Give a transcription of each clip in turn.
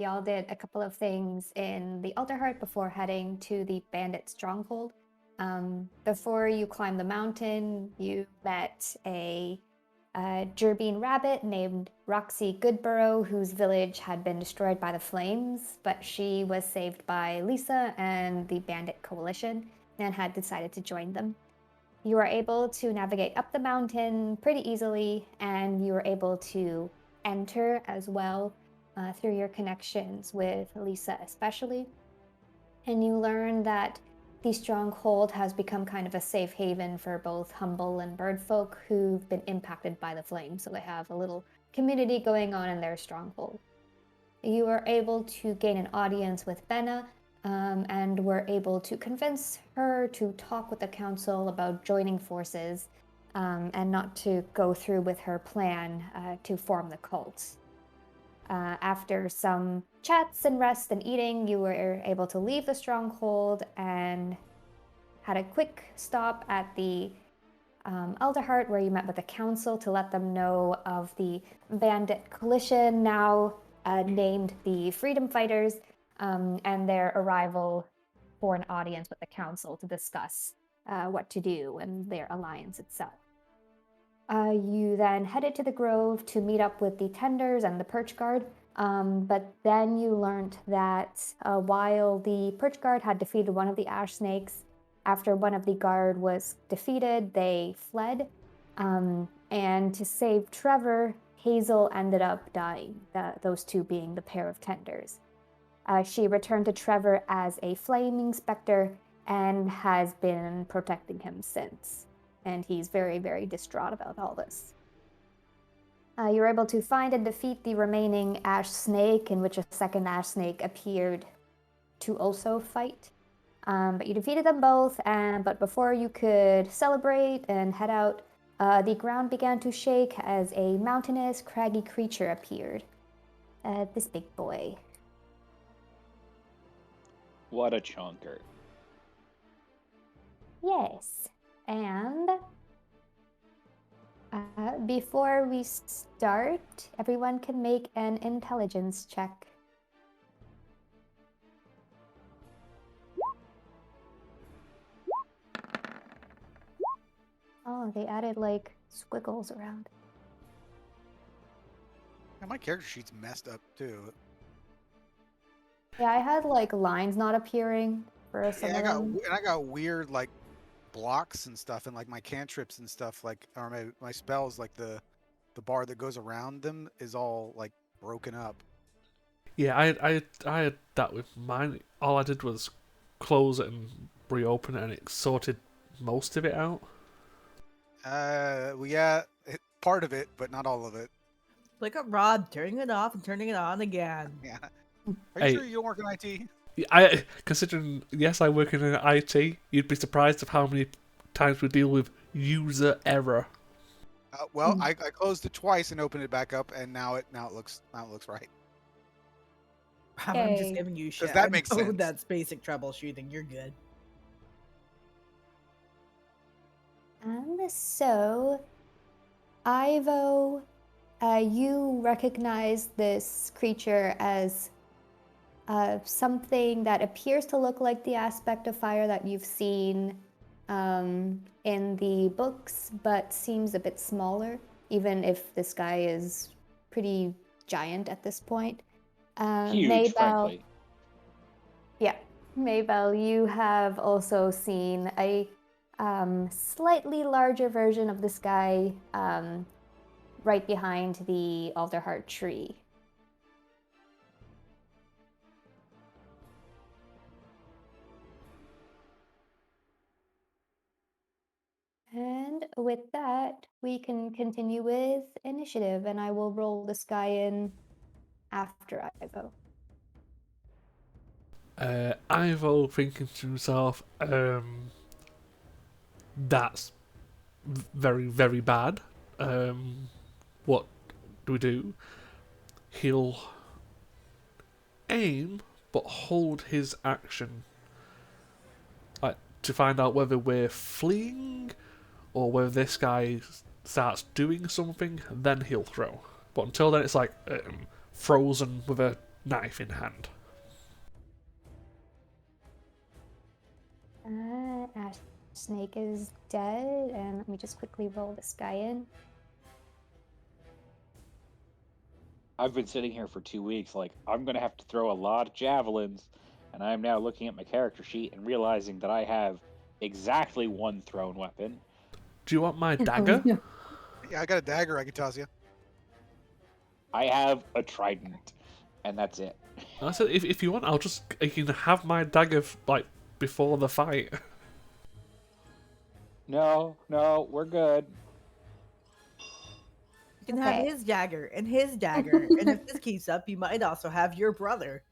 Y'all did a couple of things in the Altar Heart before heading to the bandit stronghold. Before you climbed the mountain, you met a Gerbine rabbit named Roxy Goodborough, whose village had been destroyed by the flames, but she was saved by Lisa and the bandit coalition and had decided to join them. You were able to navigate up the mountain pretty easily, and you were able to enter as well through your connections with Lisa, especially. And you learn that the stronghold has become kind of a safe haven for both humble and bird folk who've been impacted by the flames. So they have a little community going on in their stronghold. You were able to gain an audience with Benna, and were able to convince her to talk with the council about joining forces, and not to go through with her plan to form the cult. After some chats and rest and eating, you were able to leave the stronghold and had a quick stop at the Alderheart, where you met with the council to let them know of the bandit coalition, now named the Freedom Fighters, and their arrival for an audience with the council to discuss what to do and their alliance itself. You then headed to the grove to meet up with the tenders and the perch guard, but then you learned that while the perch guard had defeated one of the ash snakes, after one of the guard was defeated, they fled. And to save Trevor, Hazel ended up dying, those two being the pair of tenders. She returned to Trevor as a flaming specter and has been protecting him since. And he's very, very distraught about all this. You were able to find and defeat the remaining ash snake, in which a second ash snake appeared to also fight. But you defeated them both, but before you could celebrate and head out, the ground began to shake as a mountainous, craggy creature appeared. This big boy. What a chunker. Yes. And before we start, everyone can make an intelligence check. Oh, they added like squiggles around. Yeah, my character sheet's messed up too. Yeah, I had like lines not appearing for some of them. I got weird like blocks and stuff, and like my cantrips and stuff, like, or my spells, like the bar that goes around them is all like broken up. Yeah, I had that with mine. All I did was close it and reopen it, and it sorted most of it out. Well, yeah, part of it, but not all of it. Look at Rob turning it off and turning it on again. Yeah. Are you sure you don't work in IT? I considering, yes, I work in IT. You'd be surprised of how many times we deal with user error. Well, I closed it twice and opened it back up, and now it looks right. I'm just giving you shit. That makes sense. That's basic troubleshooting. You're good. So, Ivo, you recognize this creature as something that appears to look like the aspect of fire that you've seen in the books, but seems a bit smaller, even if this guy is pretty giant at this point. Huge, frankly. Yeah, Maybell, you have also seen a slightly larger version of this guy right behind the Alderheart tree. And with that, we can continue with initiative, and I will roll this guy in after Ivo. Ivo thinking to himself, that's very, very bad. What do we do? He'll aim, but hold his action, like, to find out whether we're fleeing or whether this guy starts doing something. Then he'll throw. But until then, it's like frozen with a knife in hand. Ash Snake is dead, and let me just quickly roll this guy in. I've been sitting here for 2 weeks, like, I'm going to have to throw a lot of javelins, and I'm now looking at my character sheet and realizing that I have exactly one thrown weapon. Do you want my dagger? Yeah, I got a dagger I can toss you. I have a trident, and that's it. I said, if you want, you can have my dagger like before the fight. No, we're good. You can have Okay. his dagger and his dagger, and if this keeps up, you might also have your brother.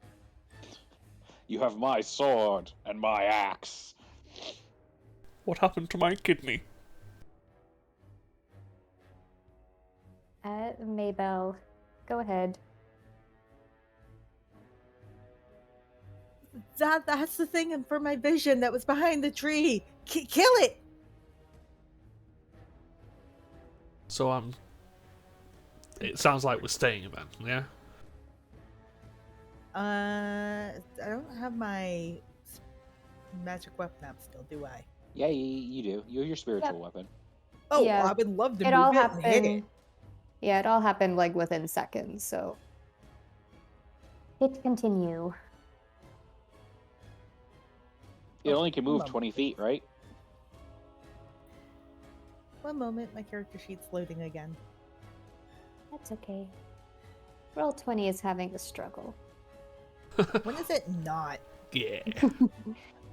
You have my sword and my axe. What happened to my kidney? Maybell, go ahead. That's the thing for my vision that was behind the tree. Kill it! So it sounds like we're staying then, yeah? I don't have my magic weapon up still, do I? Yeah, you do. You have your spiritual weapon. Oh, Yeah, I would love to It move all it and hit it. happened. Yeah, it all happened like within seconds, so. Hit continue. It only can move Hold on, 20 feet, please. right? One moment, my character sheet's loading again. That's okay. Roll20 is having a struggle. When is it not? Yeah.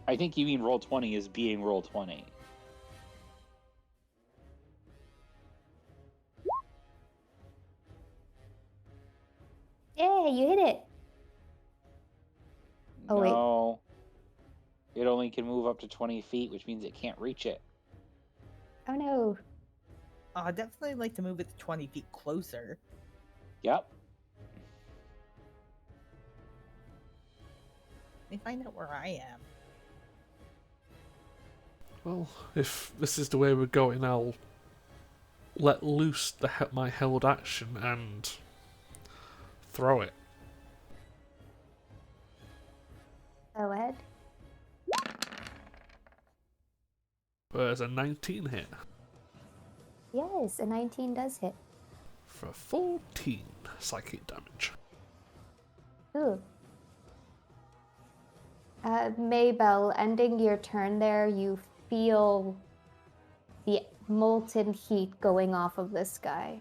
I think you mean roll 20 is being roll 20. Yeah, you hit it. Oh, wait. No. It only can move up to 20 feet, which means it can't reach it. Oh no. I'd definitely like to move it to 20 feet closer. Yep. Let me find out where I am. Well, if this is the way we're going, I'll let loose my held action and throw it. Go ahead. There's a 19 hit Yes, a 19 does hit. for 14 psychic damage. Ooh. Maybell, ending your turn there, you feel the molten heat going off of this guy.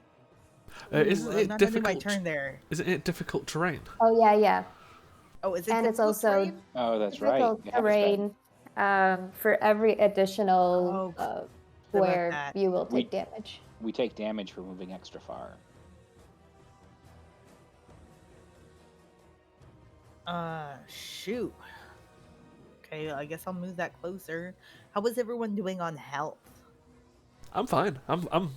Isn't I'm it not ending my difficult? turn there. Isn't it difficult terrain? Oh yeah. Oh, is it And it's difficult also terrain? Oh, that's right. difficult It happens to- terrain for every additional Oh, where that. you will take damage. We take damage for moving extra far. Shoot. Okay, I guess I'll move that closer. How was everyone doing on health? I'm fine. I'm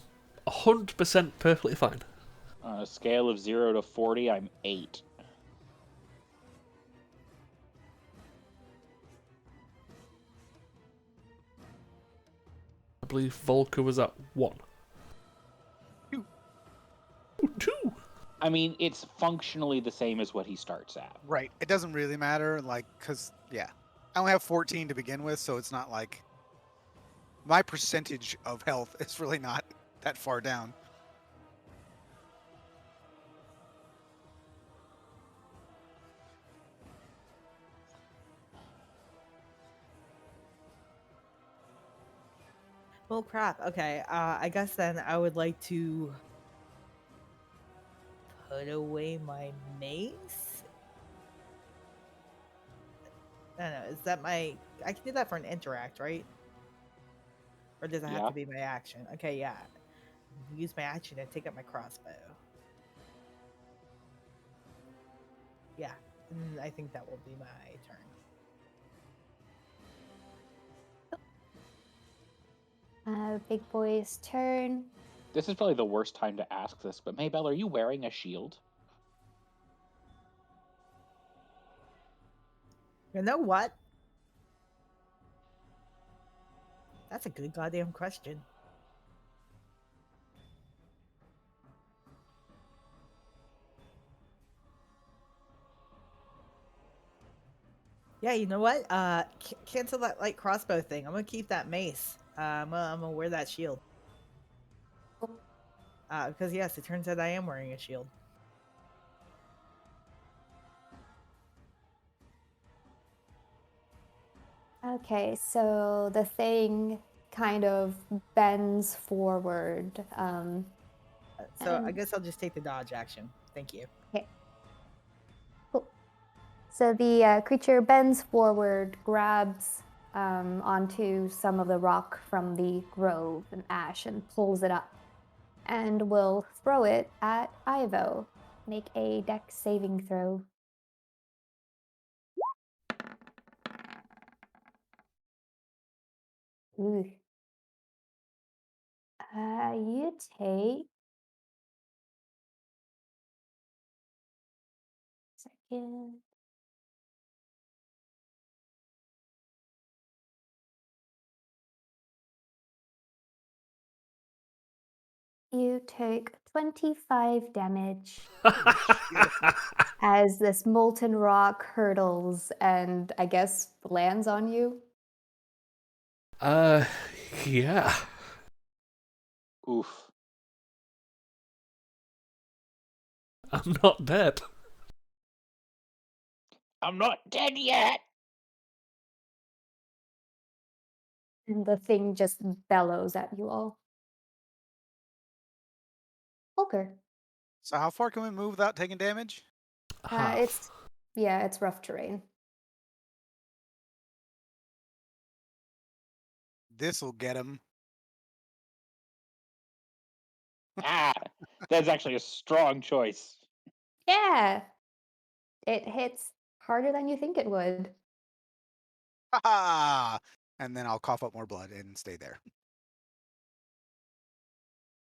100% perfectly fine. On a scale of 0 to 40, I'm 8. I believe Volker was at 1. 2. Ooh, 2. I mean, it's functionally the same as what he starts at. Right. It doesn't really matter, like, because, yeah. I only have 14 to begin with, so it's not like... My percentage of health is really not that far down. Well, crap. Okay, I guess then I would like to put away my mace. I don't know. Is that my? I can do that for an interact, right? Or does it have Yeah. to be my action? Okay, yeah. Use my action to take up my crossbow. Yeah, I think that will be my turn. Big boy's turn. This is probably the worst time to ask this, but Maybell, are you wearing a shield? You know what? That's a good goddamn question. Yeah, you know what? Cancel that light crossbow thing. I'm gonna keep that mace. I'm gonna wear that shield. Because yes, it turns out I am wearing a shield. Okay, so the thing kind of bends forward. So I And guess I'll just take the dodge action. Thank you. okay, cool. So the creature bends forward, grabs onto some of the rock from the grove and ash and pulls it up and will throw it at Ivo. Make a dex saving throw. Ooh. You take second. You take 25 damage as this molten rock hurtles and I guess lands on you. Uh, yeah. Oof. I'm not dead. I'm not dead yet. And the thing just bellows at you all. Volker. So how far can we move without taking damage? It's Half. yeah, it's rough terrain. This'll get him. Ah, that's actually a strong choice. Yeah, it hits harder than you think it would. Ha! And then I'll cough up more blood and stay there.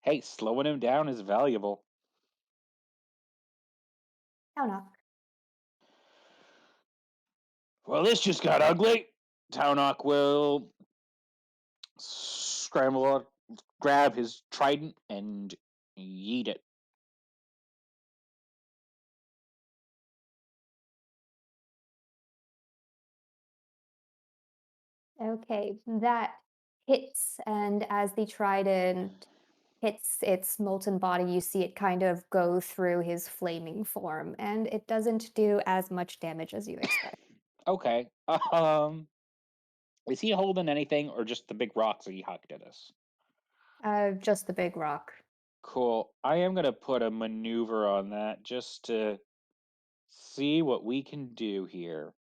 Hey, slowing him down is valuable. Taunok. Well, this just got ugly. Taunok will scramble up, grab his trident, and yeet it. Okay, that hits, and as the trident hits its molten body, you see it kind of go through his flaming form, and it doesn't do as much damage as you expect. Okay. Is he holding anything or just the big rocks that he hucked at us? Just the big rock. Cool. I am gonna put a maneuver on that just to see what we can do here.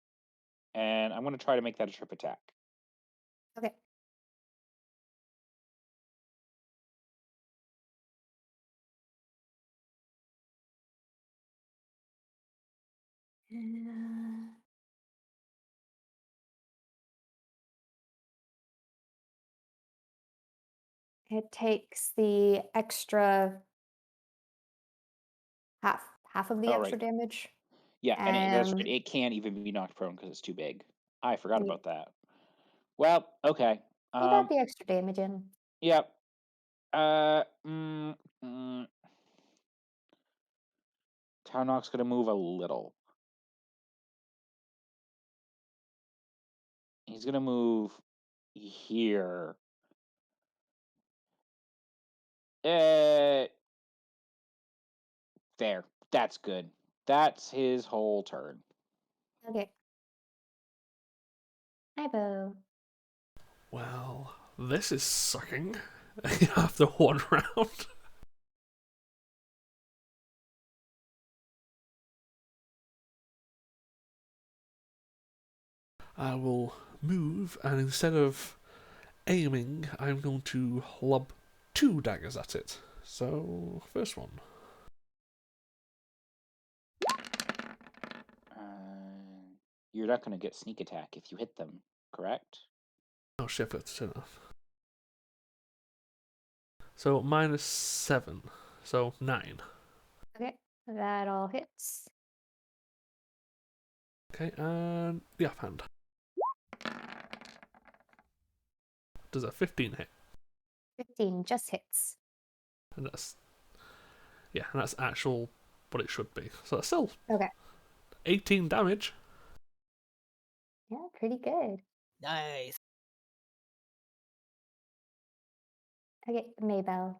And I'm gonna try to make that a trip attack. Okay. Uh, It takes the extra half of the All extra right. damage. Yeah, and that's right. Um, It can't even be knocked prone because it's too big. I forgot yeah, about that. Well, okay. you got the extra damage in. Yep. Uh, mm, mm, Townok's gonna move a little. He's gonna move here. Uh, there. That's good. That's his whole turn. Okay. Ivo. Well, this is sucking. After one round. I will move, and instead of aiming, I'm going to lob 2 daggers at it. So, first one. You're not gonna get sneak attack if you hit them, correct? Oh shit, I forgot to turn it off. So, -7. So, 9. Okay. That all hits. Okay, and the offhand. Does a 15 hit? 15 just hits. And that's, yeah, and that's actual what it should be. So that's still Okay. 18 damage. Yeah, pretty good. Nice. Okay, Maybell.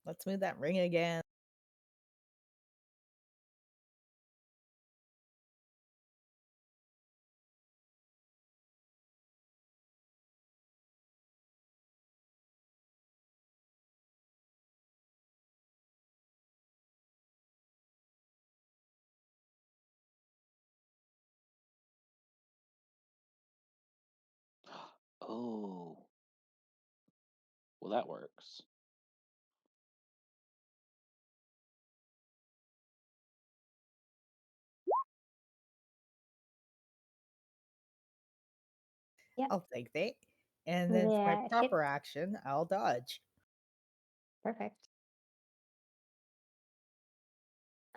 Let's move that ring again. Oh, well, that works. Yep, I'll take that. And then for my that hit. proper action, I'll dodge. Perfect.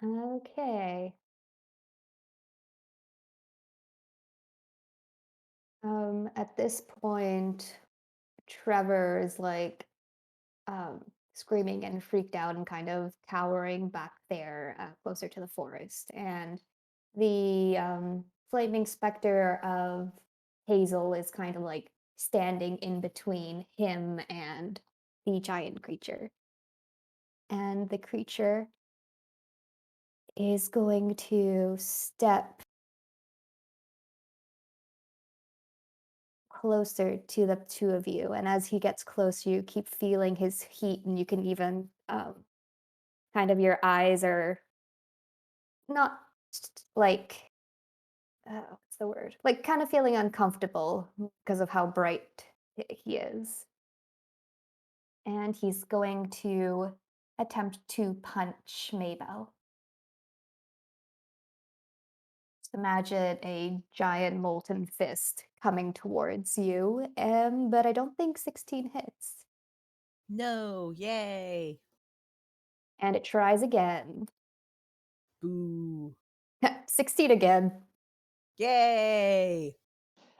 Okay. At this point, Trevor is like screaming and freaked out and kind of cowering back there closer to the forest. And the flaming specter of Hazel is kind of like standing in between him and the giant creature. And the creature is going to step closer to the two of you. And as he gets close, you keep feeling his heat, and you can even kind of your eyes are not like what's the word? Like kind of feeling uncomfortable because of how bright he is. And he's going to attempt to punch Maybell. Just imagine a giant molten fist coming towards you, but I don't think 16 hits. No, yay. And it tries again. Boo. 16 again. Yay.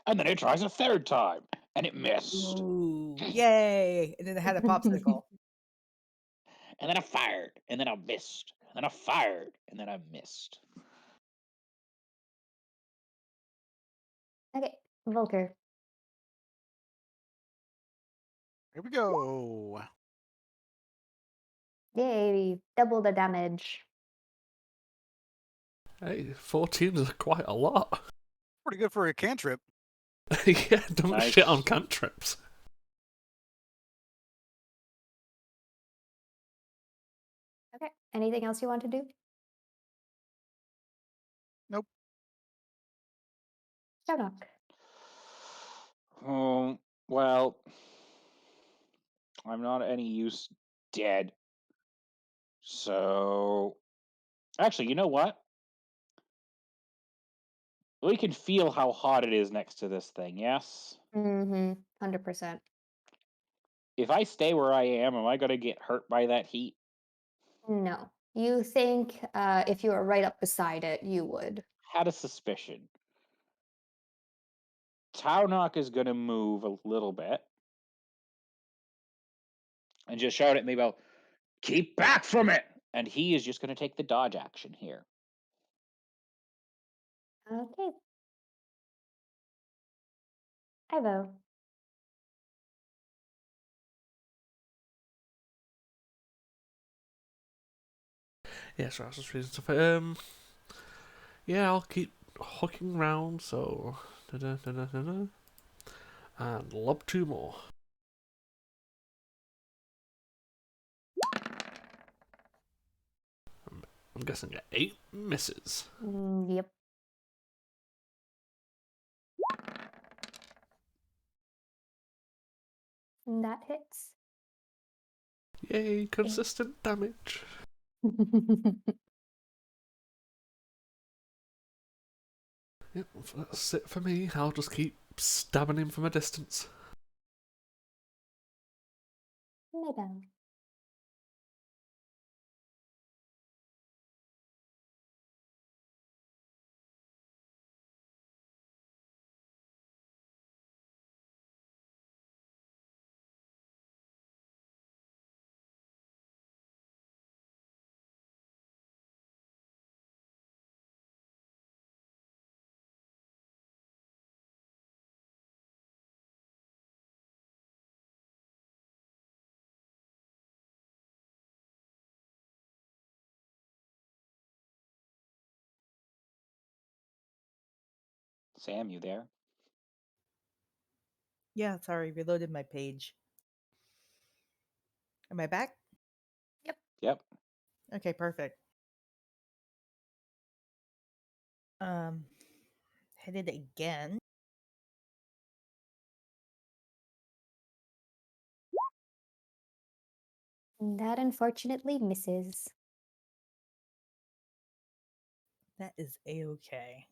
And then it tries a third time, and it missed. Ooh, yay. And then I had a popsicle. And then I fired, and then I missed. And then I fired, and then I missed. Okay, Volker. Here we go. Yay, double the damage. Hey, 14 is quite a lot. Pretty good for a cantrip. Yeah, don't Nice. shit on cantrips. Okay, anything else you want to do? Nope. Shoutnock. Well, I'm not any use dead. So, actually, you know what? We can feel how hot it is next to this thing, yes? Mm-hmm, 100%. If I stay where I am I going to get hurt by that heat? No. You think if you were right up beside it, you would. Had a suspicion. Taunok is going to move a little bit and just shout at me about, keep back from it! And he is just going to take the dodge action here. Okay. Ivo. Yeah, so I was just reading stuff. Yeah, I'll keep hooking round, so. And lob 2 more. I'm guessing 8 misses. Yep. That hits. Yay, consistent damage. Yep, that's it for me. I'll just keep stabbing him from a distance. Maybell. Sam, you there? Yeah, sorry, reloaded my page. Am I back? Yep. Okay, perfect. Hit it again. That unfortunately misses. That is a-okay.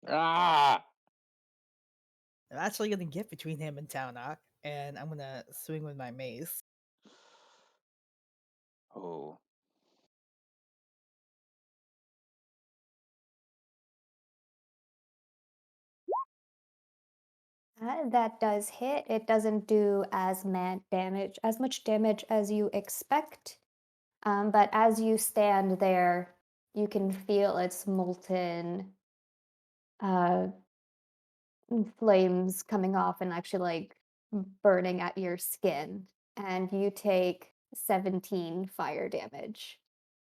Ah! I'm actually gonna get between him and Taunok, and I'm gonna swing with my mace. Oh. That does hit. It doesn't do as much damage as you expect. But as you stand there, you can feel its molten uh, flames coming off and actually like burning at your skin. And you take 17 fire damage.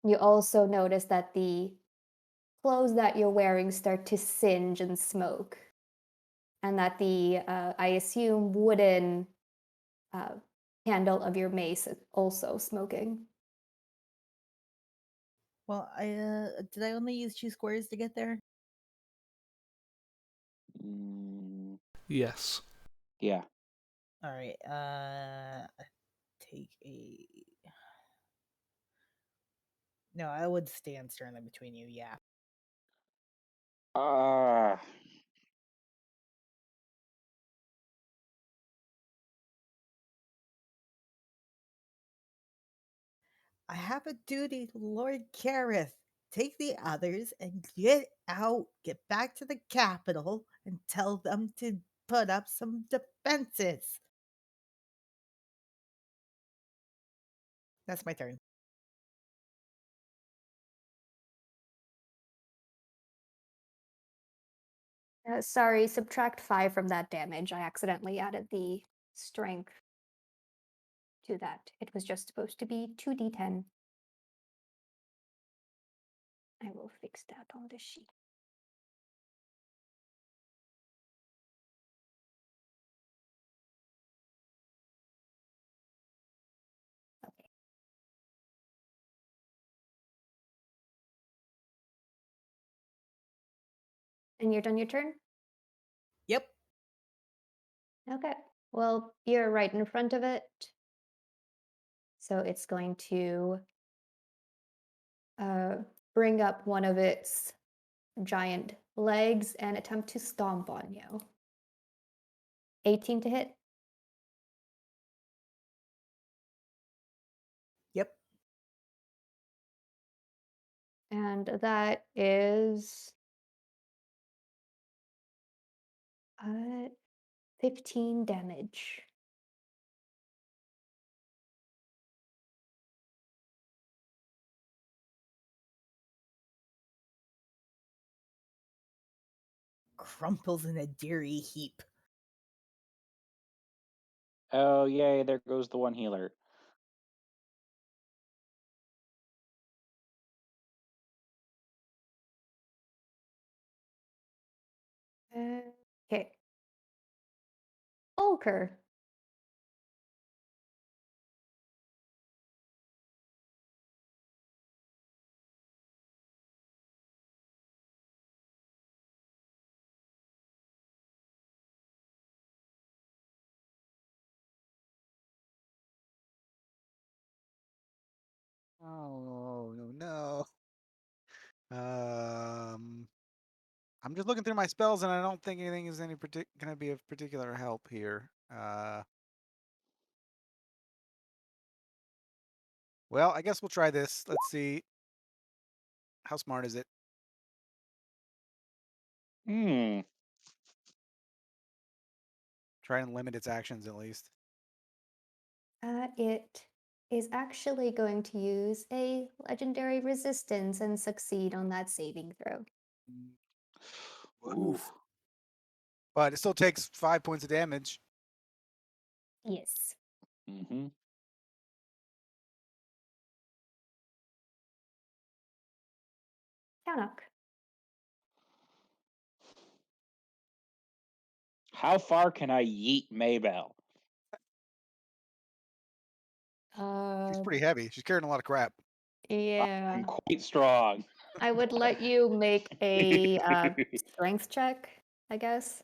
You also notice that the clothes that you're wearing start to singe and smoke. And that the, I assume, wooden uh, handle of your mace is also smoking. Well, did I only use 2 squares to get there? Mm, Yes. yeah. All right. Take a. No, I would stand sternly between you. Yeah. Ah. I have a duty, Lord Kareth. Take the others and get out. Get back to the capital and tell them to put up some defenses. That's my turn. Sorry, subtract 5 from that damage. I accidentally added the strength to that. It was just supposed to be 2d10. I will fix that on the sheet. Okay. And you're done your turn? Yep. Okay. Well, you're right in front of it. So it's going to uh, bring up one of its giant legs and attempt to stomp on you. 18 to hit. Yep. And that is 15 damage. Crumples in a deary heap. Oh, yay, there goes the one healer. Okay. Ulker. Oh no. I'm just looking through my spells, and I don't think anything is gonna be of particular help here. Well, I guess we'll try this. Let's see. How smart is it? Hmm. Try and limit its actions at least. It is actually going to use a legendary resistance and succeed on that saving throw. Ooh. Oof. But it still takes 5 points of damage. Yes. Mm-hmm. Kaunok. How far can I yeet Maybell? She's pretty heavy. She's carrying a lot of crap. Yeah. I'm quite strong. I would let you make a strength check, I guess.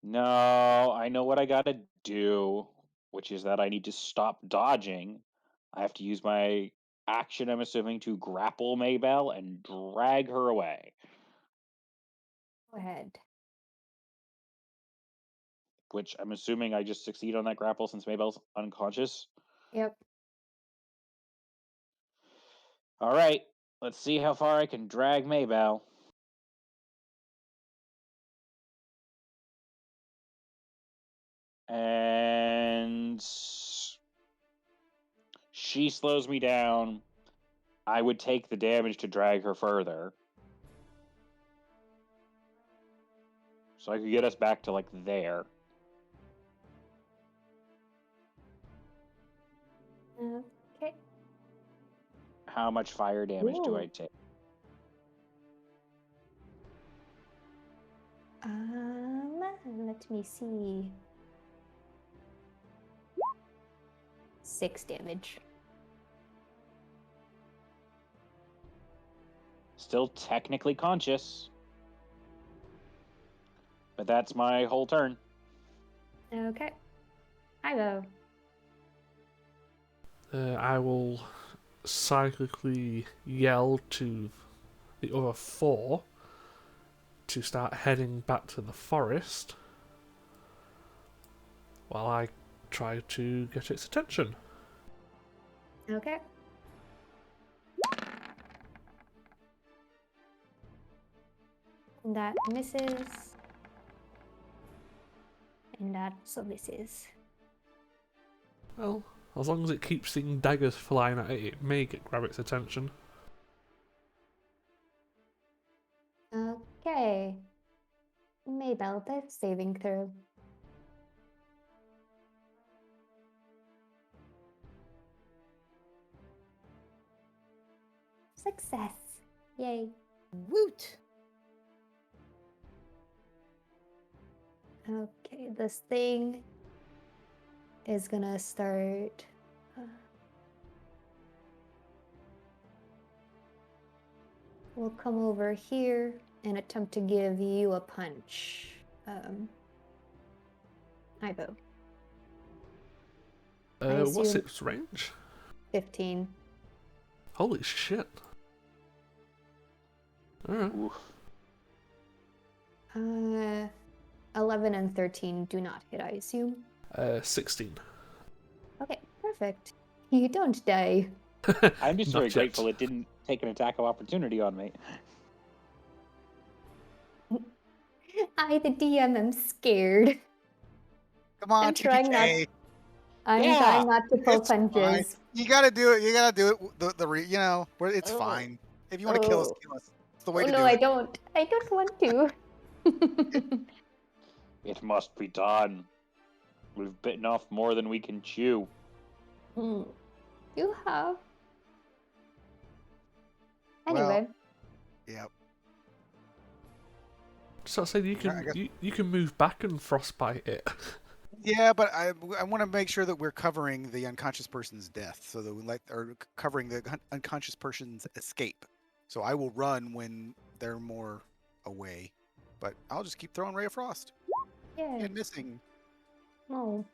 No, I know what I gotta do, which is that I need to stop dodging. I have to use my action, I'm assuming, to grapple Maybell and drag her away. Go ahead. Which I'm assuming I just succeed on that grapple since Maybell's unconscious. Yep. All right, let's see how far I can drag Maybell. And she slows me down. I would take the damage to drag her further. So I could get us back to like there. Okay. How much fire damage do I Ooh. take? Let me see. 6 damage. Still technically conscious. But that's my whole turn. Okay. Ivo. I will cyclically yell to the other 4 to start heading back to the forest while I try to get its attention. Okay. That misses. And that also misses. Well, as long as it keeps seeing daggers flying at it, it may grab its attention. Okay. Maybell, death saving throw. Success. Yay. Woot! Okay, this thing is gonna start. We'll come over here and attempt to give you a punch. Ivo. I What's assume its range? 15. Holy shit. Alright. Oof. 11 and 13 do not hit, I assume. 16. Okay, perfect. You don't die. I'm just Not very yet. grateful it didn't take an attack of opportunity on me. I, the DM, am scared. Come on, I'm trying not. TPK. I'm Yeah, trying not to pull It's fine. punches. You gotta do it. You gotta do it. You know, it's Oh. fine. If you want to kill us, Oh. kill us. It's the way Oh to no, do I it. don't. I don't want to. it must be done. We've bitten off more than we can chew. You have. Well, Anyway, Yeah. So I said you I can guess- you can move back and frostbite it. Yeah, but I want to make sure that we're covering the unconscious person's death, so that or covering the unconscious person's escape. So I will run when they're more away, but I'll just keep throwing Ray of Frost yay. and missing. Oh.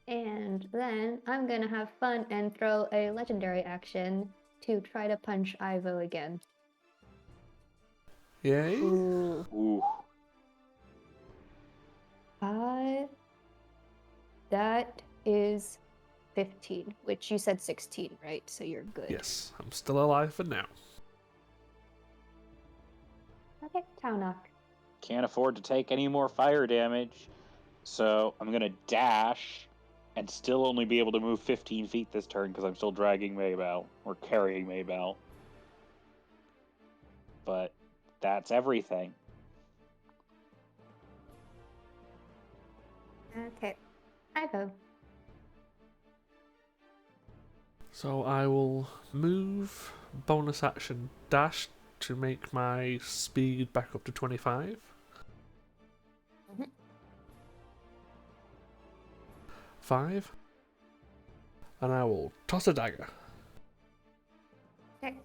And then I'm gonna have fun and throw a legendary action to try to punch Ivo again. Yay. Ooh. Ooh. That is 15, which you said 16, right? So you're good. Yes, I'm still alive for now. Okay, Taunok. Can't afford to take any more fire damage. So I'm going to dash and still only be able to move 15 feet this turn because I'm still dragging Maybell or carrying Maybell. But that's everything. Okay. Ivo. So I will move, bonus action dash to make my speed back up to 25. Mhm. 5. And I will toss a dagger. Okay.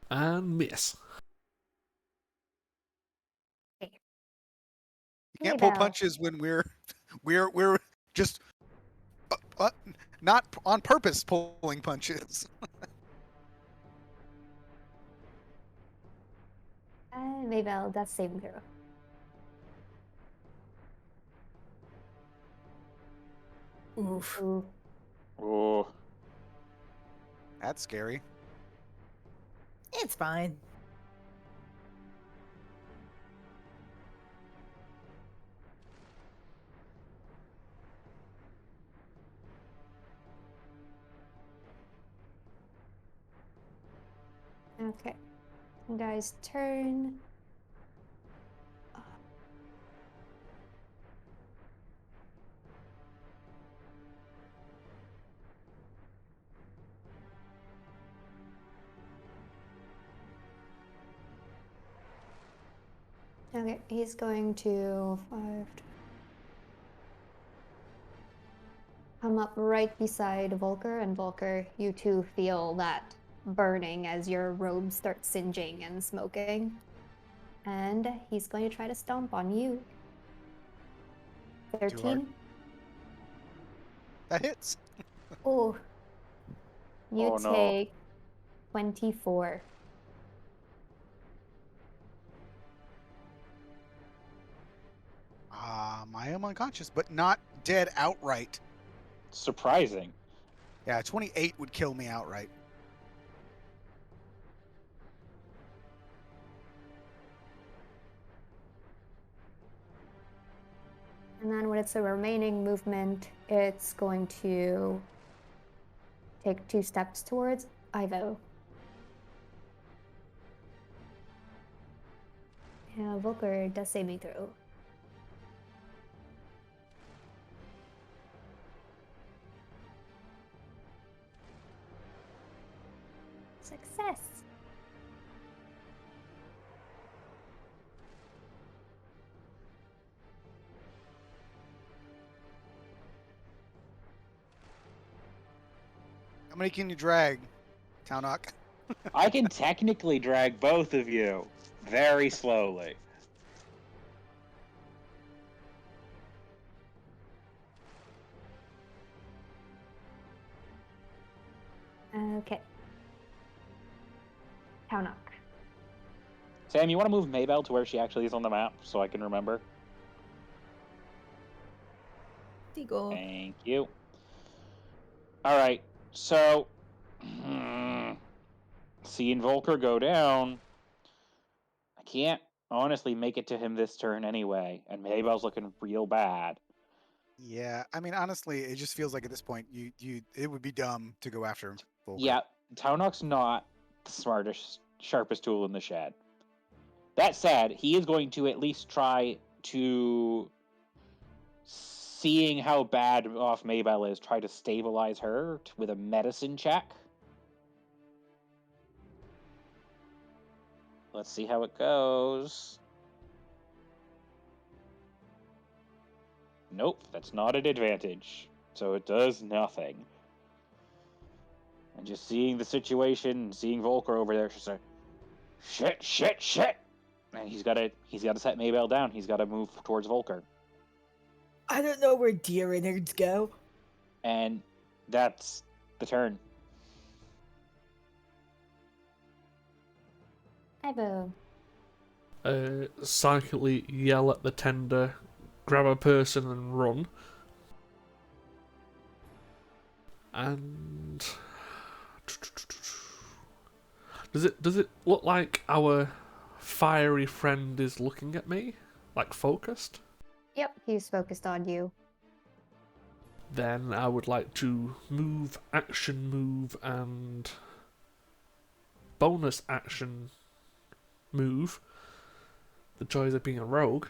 And miss. Okay. You can't pull Maybell. punches when we're just uh, not on purpose pulling punches. Maybell, that's saving throw. Oof. Ooh. Oh, That's scary. It's fine. Okay. You guys turn. Okay, he's going to come up right beside Volker, and Volker, you two feel that burning as your robes start singeing and smoking. And he's going to try to stomp on you. Too hard. 13. That hits. Oh, you Oh, no. take 24. I am unconscious, but not dead outright. surprising. Yeah, 28 would kill me outright. And then when it's a remaining movement, it's going to take 2 steps towards Ivo. Yeah, Volker does save me through. Success. How many can you drag, Townok? I can technically drag both of you very slowly. Okay. Townok. Sam, you want to move Maybell to where she actually is on the map so I can remember? Digo. Thank you. All right, so seeing Volker go down, I can't honestly make it to him this turn anyway, and Maybell's looking real bad. Yeah, I mean, honestly, it just feels like at this point, it would be dumb to go after Volker. Yeah, Taunok's not the smartest, sharpest tool in the shed. That said, he is going to at least try to, seeing how bad off Maybell is, try to stabilize her with a medicine check. Let's see how it goes. Nope, that's not an advantage. So it does nothing. And just seeing the situation, seeing Volker over there, she's like, shit. And he's gotta set Maybell down. He's gotta move towards Volker. I don't know where deer innards go. And that's the turn. Ivo. Silently yell at the tender, grab a person and run. And does it look like our fiery friend is looking at me, like focused? Yep, he's focused on you. Then I would like to move, action move, and bonus action move. The joys of being a rogue.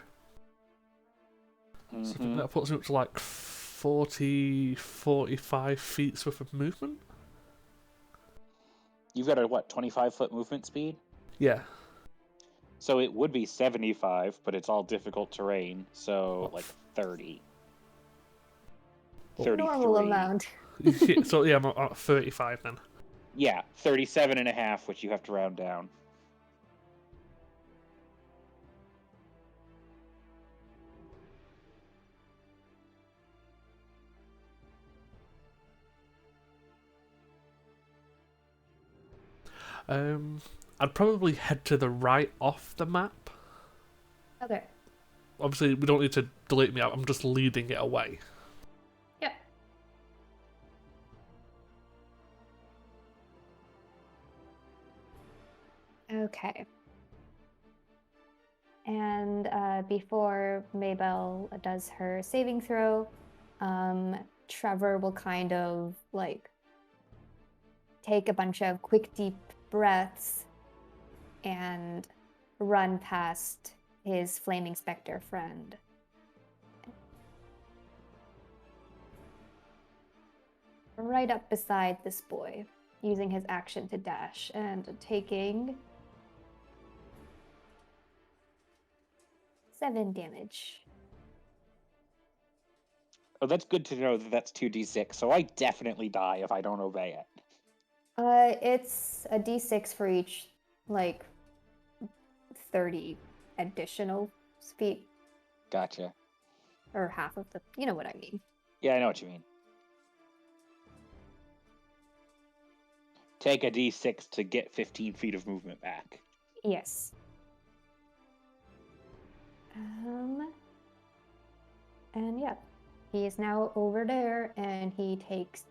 So I think Mhm. that puts me up to like 40, 45 feet worth of movement. You've got a, what, 25-foot movement speed? Yeah. So it would be 75, but it's all difficult terrain, so What, like 30. Oh. 33. Normal amount. So yeah, I'm at 35 then. Yeah, 37 and a half, which you have to round down. I'd probably head to the right off the map. Okay. Obviously, we don't need to delete me out. I'm just leading it away. Yep. Okay. And before Maybell does her saving throw, Trevor will kind of like take a bunch of quick, deep breaths and run past his flaming specter friend. Right up beside this boy, using his action to dash and taking 7 damage. Oh, that's good to know that that's 2d6, so I definitely die if I don't obey it. It's a d6 for each, like, 30 additional feet, Gotcha. or half of the, you know what I mean. Yeah, I know what you mean. Take a d6 to get 15 feet of movement back. Yes. And yeah, he is now over there, and he takes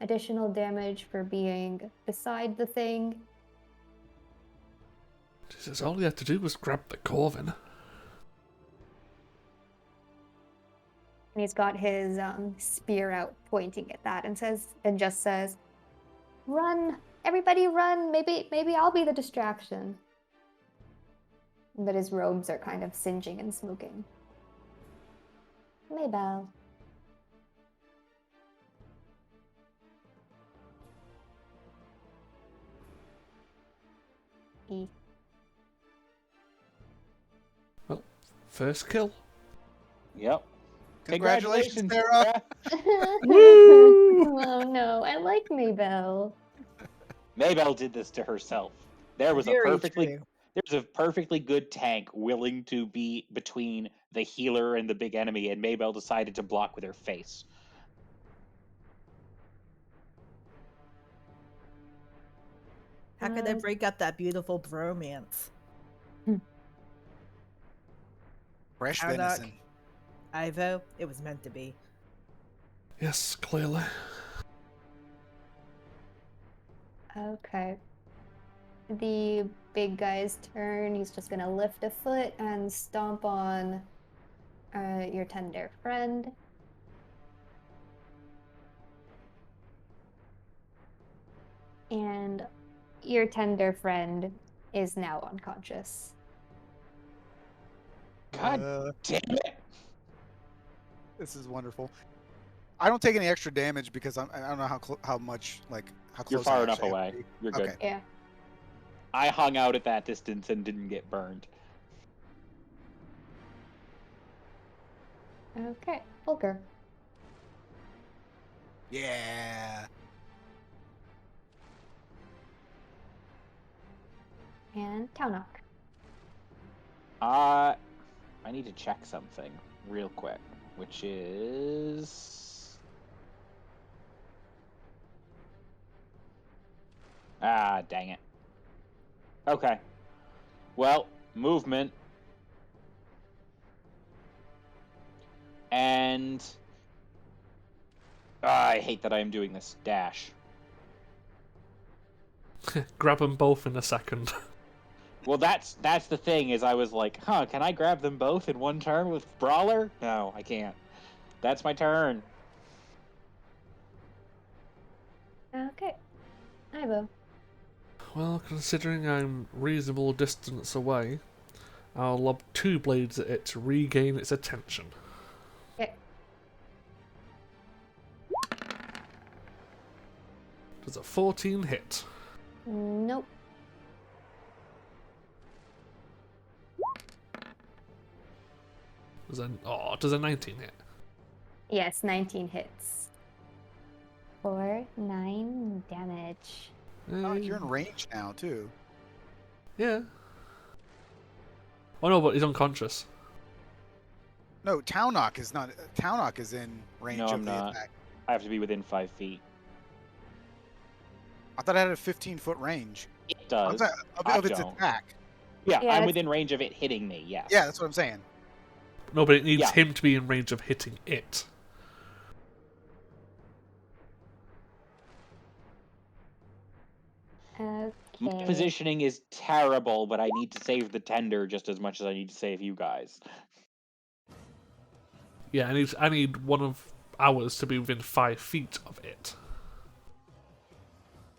additional damage for being beside the thing. Jesus, all he had to do was grab the Corvin. And he's got his spear out, pointing at that, and just says, "Run, everybody, run! Maybe I'll be the distraction." But his robes are kind of singeing and smoking. Maybell. E. Well, first kill. Yep. Congratulations, Sarah. Sarah. Woo! Oh no, I like Maybell. Maybell did this to herself. There was Very a true. perfectly good tank willing to be between the healer and the big enemy, and Maybell decided to block with her face. How could I break up that beautiful bromance? Fresh How dark? venison. Ivo, it was meant to be. Yes, clearly. Okay. The big guy's turn. He's just gonna lift a foot and stomp on your tender friend. And your tender friend is now unconscious. God Uh, damn it! this is wonderful. I don't take any extra damage because I don't know how much, like, how You're close far I enough actually have away. to be. You're good. Okay. Yeah. I hung out at that distance and didn't get burned. Okay. Volker. Yeah. And Taunok. I need to check something real quick, which is... Ah, dang it. Okay. Well, movement. And... I hate that I am doing this. Dash. Grab them both in a second. Well, that's the thing, is I was like, huh, can I grab them both in one turn with Brawler? No, I can't. That's my turn. Okay. Ivo. Well, considering I'm reasonable distance away, I'll lob 2 blades at it to regain its attention. Does a 14 hit? Nope. Does a 19 hit? Yes, 19 hits. For 9 damage. You're in range now too. Yeah. Oh no, but he's unconscious. No, Taunok is not. Taunok is in range No, of I'm the not. attack. I have to be within 5 feet. I thought I had a 15-foot range. It does. Of its don't. attack. Yeah, Yeah, I'm it's- within range of it hitting me, yes. Yeah, that's what I'm saying. No, but it needs Yeah. him to be in range of hitting it. My Okay. positioning is terrible, but I need to save the tender just as much as I need to save you guys. Yeah, I need one of ours to be within 5 feet of it.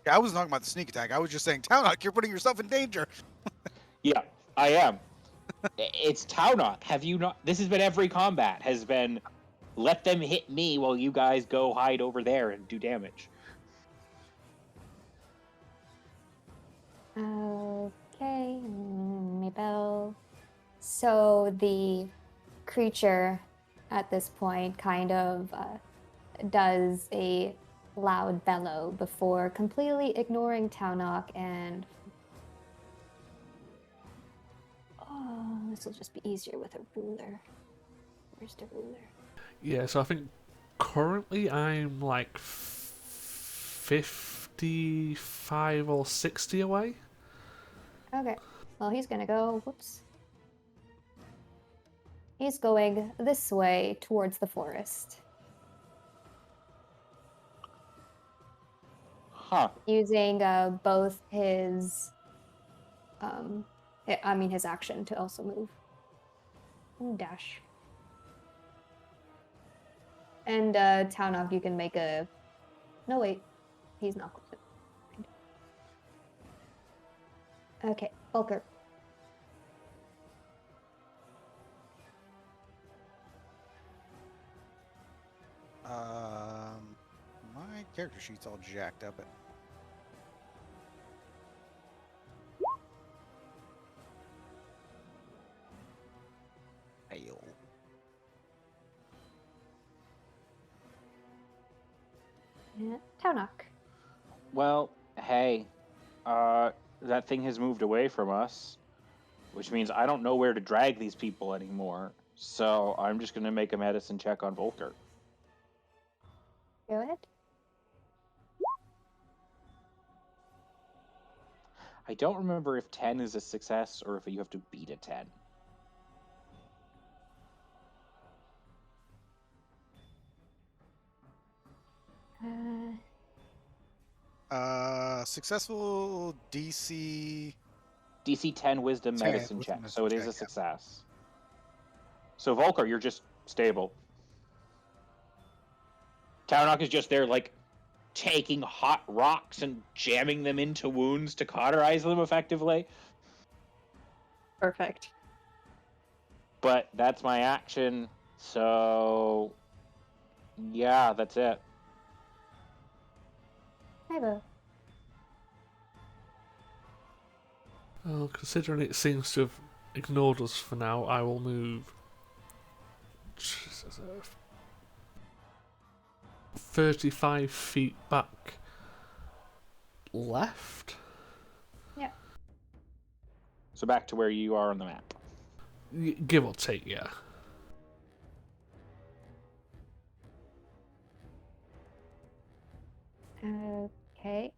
Yeah, I wasn't talking about the sneak attack. I was just saying, Taunok, you're putting yourself in danger. Yeah, I am. It's Taunok. Have you not? This has been every combat. Has been let them hit me while you guys go hide over there and do damage. Okay. Mabel. So the creature at this point kind of does a loud bellow before completely ignoring Taunok and. Oh, this will just be easier with a ruler. Where's the ruler? Yeah, so I think currently I'm like 55 or 60 away. Okay. Well, he's gonna go. Whoops. He's going this way towards the forest, Huh. using both his, his action to also move. And dash. And Taunok, you can make a. No, wait. He's not close. Okay, Volker. My character sheet's all jacked up. Fail. Taunok. Well, hey, that thing has moved away from us, which means I don't know where to drag these people anymore. So I'm just gonna make a medicine check on Volker. Go ahead. I don't remember if 10 is a success or if you have to beat a 10. Successful DC DC 10 Wisdom 10 medicine wisdom check, so it medicine is a check, yeah. success. So Volker, you're just stable. Taunok is just there, like, taking hot rocks and jamming them into wounds to cauterize them effectively. Perfect. But that's my action, so yeah, that's it. Ivo. Well, considering it seems to have ignored us for now, I will move 35 feet back left. Yeah. So back to where you are on the map. Give or take, yeah. Okay.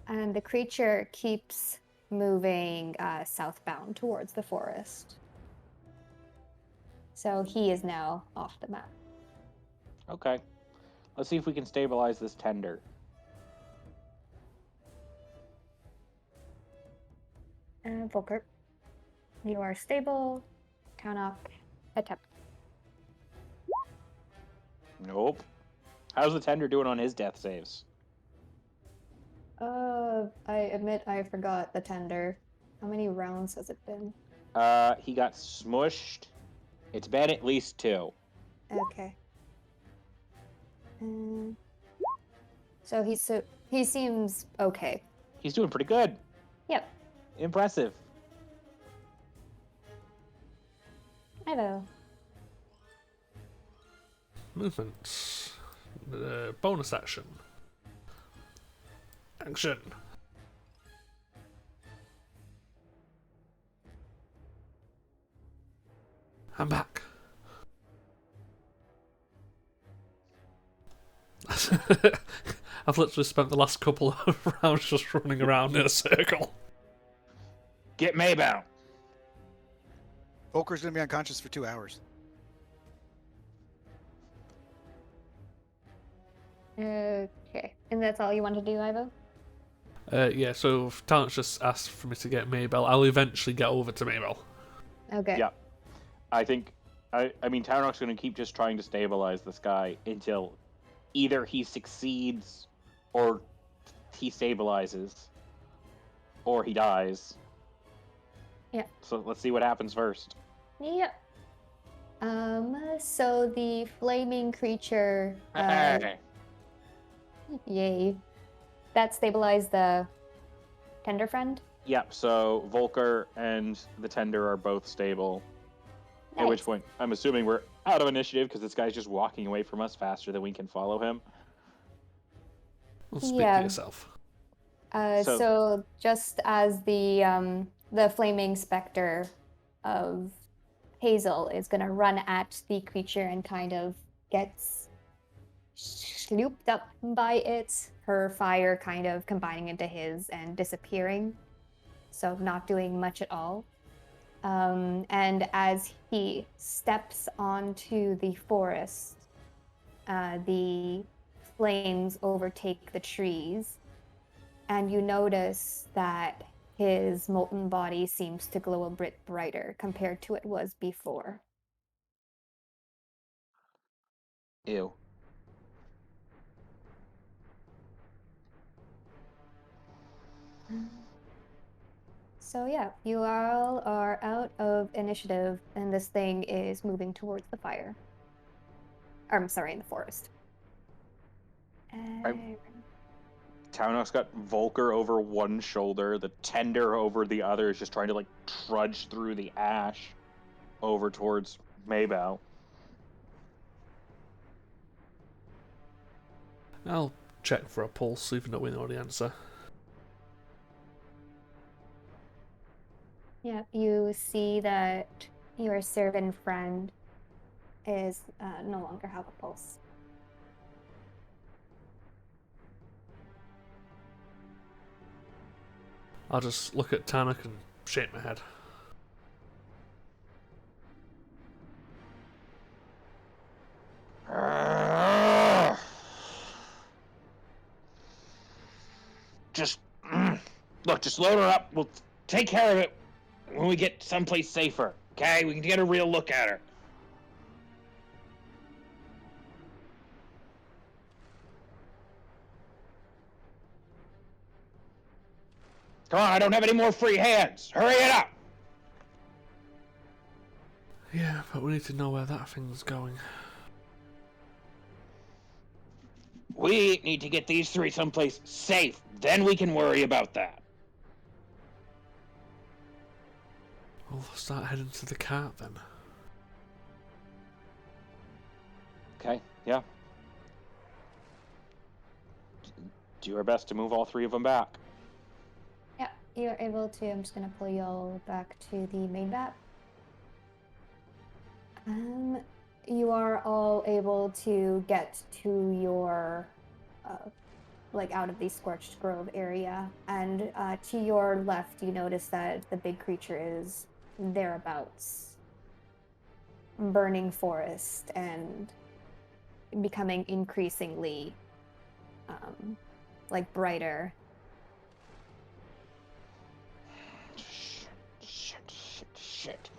And the creature keeps moving southbound towards the forest. So he is now off the map. Okay. Let's see if we can stabilize this tender. Volker, you are stable. Taunok, attempt. Nope. How's the tender doing on his death saves? I admit I forgot the tender. How many rounds has it been? He got smushed. It's been at least 2. Okay. So he seems okay. He's doing pretty good. Yep. Impressive. Ivo. Movements. Bonus action. Action. I'm back. I've literally spent the last couple of rounds just running around in a circle. Get Maybell. Volker's gonna be unconscious for 2 hours. Okay. And that's all you want to do, Ivo? Yeah, so if Talent's just asked for me to get Maybell, I'll eventually get over to Maybell. Okay. Yeah. I think, I mean, Tarnok's going to keep just trying to stabilize this guy until either he succeeds or he stabilizes or he dies. Yeah. So let's see what happens first. Yep. So the flaming creature, yay, that stabilized the tender friend. Yep, so Volker and the Tender are both stable. At which Nice. point, I'm assuming we're out of initiative because this guy's just walking away from us faster than we can follow him. Well, speak Yeah. for yourself. So just as the flaming specter of Hazel is gonna run at the creature and kind of gets slooped up by it, her fire kind of combining into his and disappearing, so not doing much at all. And as he steps onto the forest, the flames overtake the trees, and you notice that his molten body seems to glow a bit brighter compared to it was before. Ew. So yeah, you all are out of initiative, and this thing is moving towards the fire. I'm sorry, in the forest. Taunok's got Volker over one shoulder, the Tender over the other, is just trying to like trudge through the ash over towards Maybell. I'll check for a pulse, even though we know the answer. Yeah, you see that your servant friend is no longer have a pulse. I'll just look at Tanak and shake my head. Just look, just load her up. We'll take care of it when we get someplace safer. Okay, we can get a real look at her. Come on, I don't have any more free hands. Hurry it up. Yeah, but we need to know where that thing's going. We need to get these three someplace safe. Then we can worry about that. We'll start heading to the cart then. Okay, yeah. Do our best to move all three of them back. Yeah, you're able to. I'm just gonna pull you all back to the main map. You are all able to get to your, like out of the Scorched Grove area, and to your left, you notice that the big creature is thereabouts, burning forest and becoming increasingly, like brighter. Shit.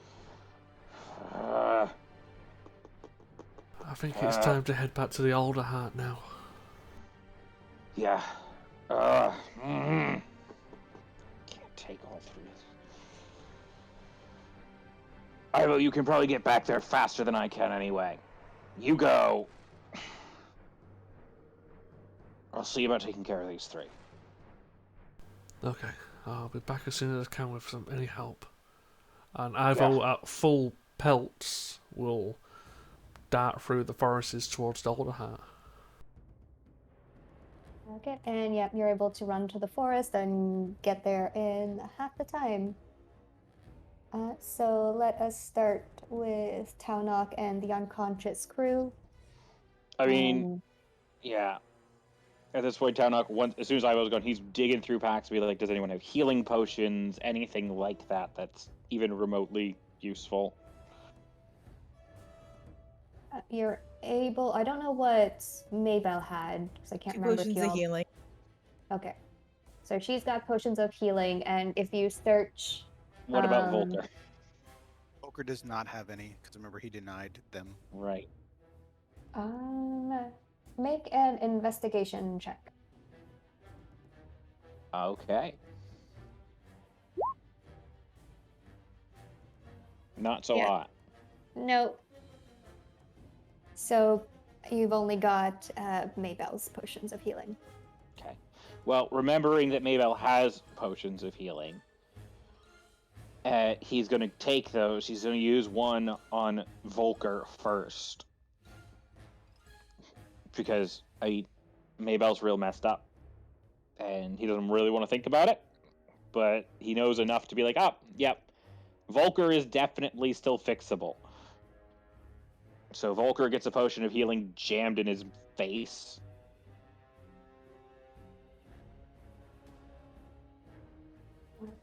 I think it's time to head back to the older heart now. Yeah. Can't take all three. Ivo, you can probably get back there faster than I can anyway. You go. I'll see about taking care of these three. Okay, I'll be back as soon as I can with any help. And Ivo at full pelts will dart through the forests towards the Alder Heart. Okay, and yeah, you're able to run to the forest and get there in half the time. So let us start with Taunok and the unconscious crew. I mean, yeah. At this point, Taunok, as soon as Ivo's gone, he's digging through packs to be like, does anyone have healing potions, anything like that that's even remotely useful? You're able. I don't know what Maybell had because I can't remember. Potions of healing. Okay, so she's got potions of healing, and if you search, What about Volker? Volker does not have any because remember he denied them. Right. Make an investigation check. Okay. Not so hot. No. So you've only got Maybell's potions of healing. Okay. Well, remembering that Maybell has potions of healing, he's going to take those. He's going to use one on Volker first. Because Maybell's real messed up. And he doesn't really want to think about it. But he knows enough to be like, yep. Volker is definitely still fixable. So Volker gets a potion of healing jammed in his face.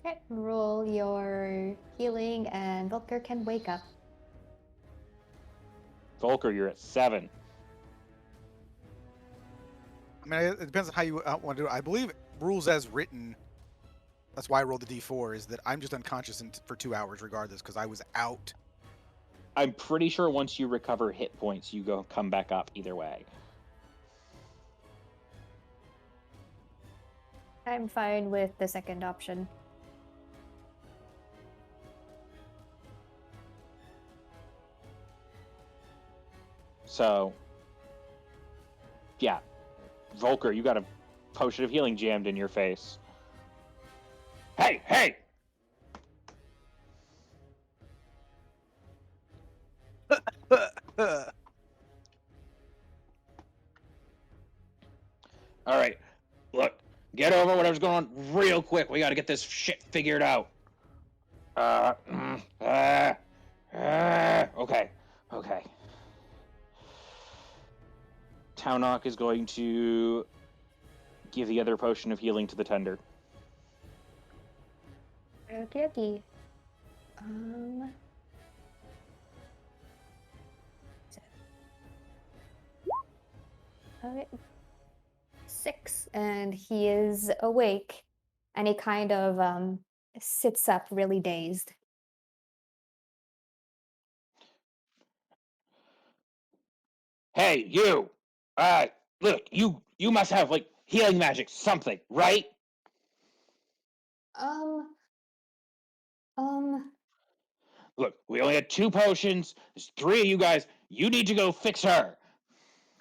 Okay, roll your healing, and Volker can wake up. Volker, you're at 7. I mean, it depends on how you want to do it. I believe rules as written. That's why I rolled the d4. Is that I'm just unconscious for 2 hours regardless because I was out. I'm pretty sure once you recover hit points, you come back up either way. I'm fine with the second option. So, yeah. Volker, you got a potion of healing jammed in your face. Hey! All right, look, get over whatever's going on real quick. We got to get this shit figured out. Okay. Taunok is going to give the other potion of healing to the tender. Okay. Okay. 6, and he is awake, and he kind of sits up really dazed. Hey, you! Look, you must have, like, healing magic, something, right? Um, Look, we only had 2 potions. There's 3 of you guys. You need to go fix her.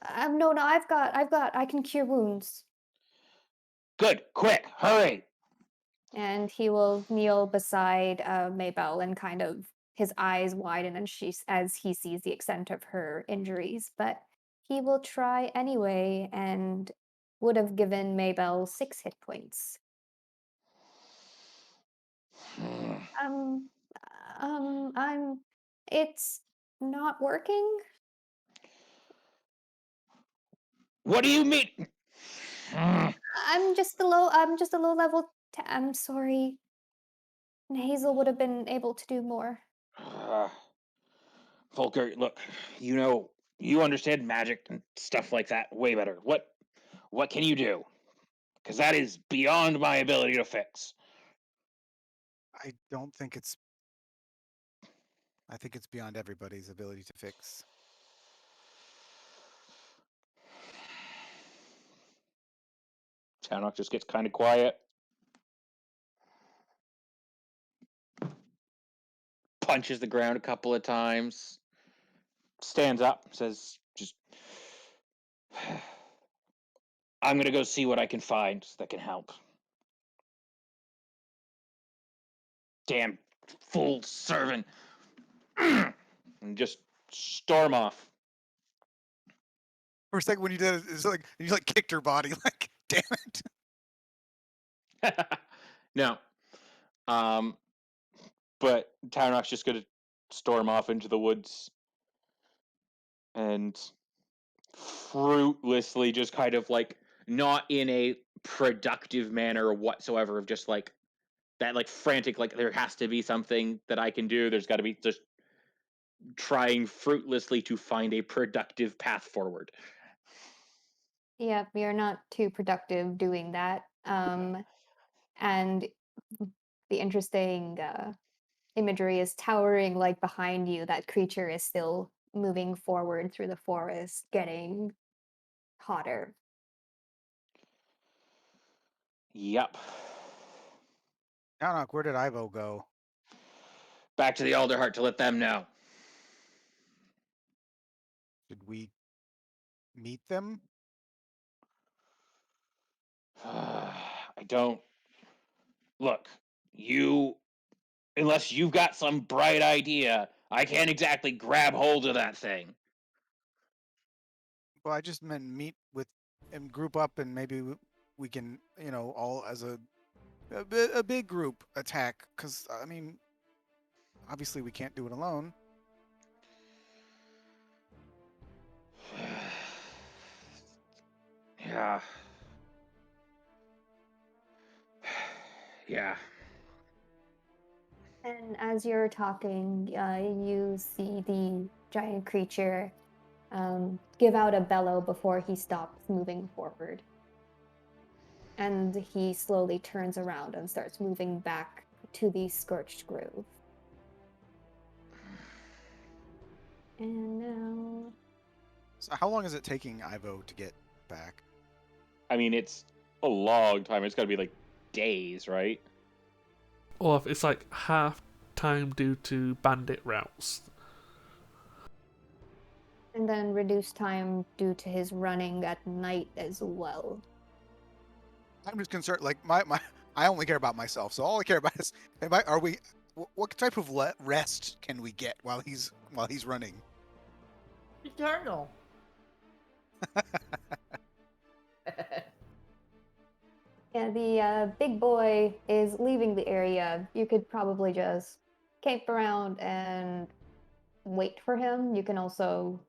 no, I can cure wounds. Good, quick, hurry. And he will kneel beside Maybell and kind of his eyes widen and as he sees the extent of her injuries, but he will try anyway and would have given Maybell 6 hit points. It's not working. What do you mean? I'm just a low level. I'm sorry. Hazel would have been able to do more. Volker, look, you understand magic and stuff like that way better. What can you do? Because that is beyond my ability to fix. I don't think it's. I think it's beyond everybody's ability to fix. Taunok just gets kind of quiet. Punches the ground a couple of times. Stands up, says, just... I'm gonna go see what I can find that can help. Damn fool servant. And just storm off. For a second, when you did it, it's like you like kicked her body. Like, damn it! No. But Tarnok's just gonna storm off into the woods and fruitlessly just kind of like not in a productive manner whatsoever of just like that like frantic like there has to be something that I can do. There's got to be just trying fruitlessly to find a productive path forward. Yep, you're not too productive doing that. And the interesting imagery is towering like behind you. That creature is still moving forward through the forest, getting hotter. Yep. Downok, where did Ivo go? Back to the Alderheart to let them know. Did we meet them? I don't look. You unless you've got some bright idea, I can't exactly grab hold of that thing. Well, I just meant meet with and group up, and maybe we can, all as a big group attack. Because I mean, obviously we can't do it alone. Yeah. Yeah. And as you're talking, you see the giant creature give out a bellow before he stops moving forward. And he slowly turns around and starts moving back to the scorched grove. And now. So how long is it taking Ivo to get back? I mean, it's a long time. It's got to be like days, right? Or if it's like half time due to bandit routes. And then reduced time due to his running at night as well. I'm just concerned. Like I only care about myself. So all I care about is, what type of rest can we get while he's running? Eternal. Yeah, the big boy is leaving the area. You could probably just camp around and wait for him. You can also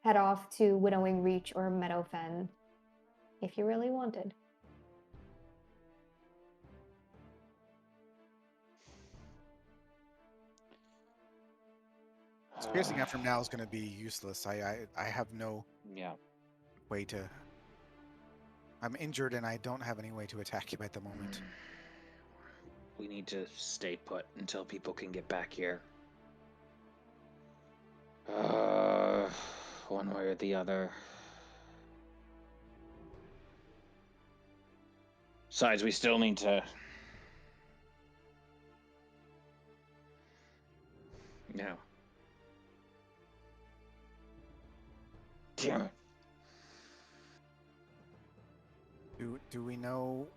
head off to Winnowing Reach or Meadowfen if you really wanted. Chasing after him now is going to be useless. I have no Yeah. way to. I'm injured and I don't have any way to attack him at the moment. We need to stay put until people can get back here. One way or the other. Besides, we still need to. No. Damn it. Do we know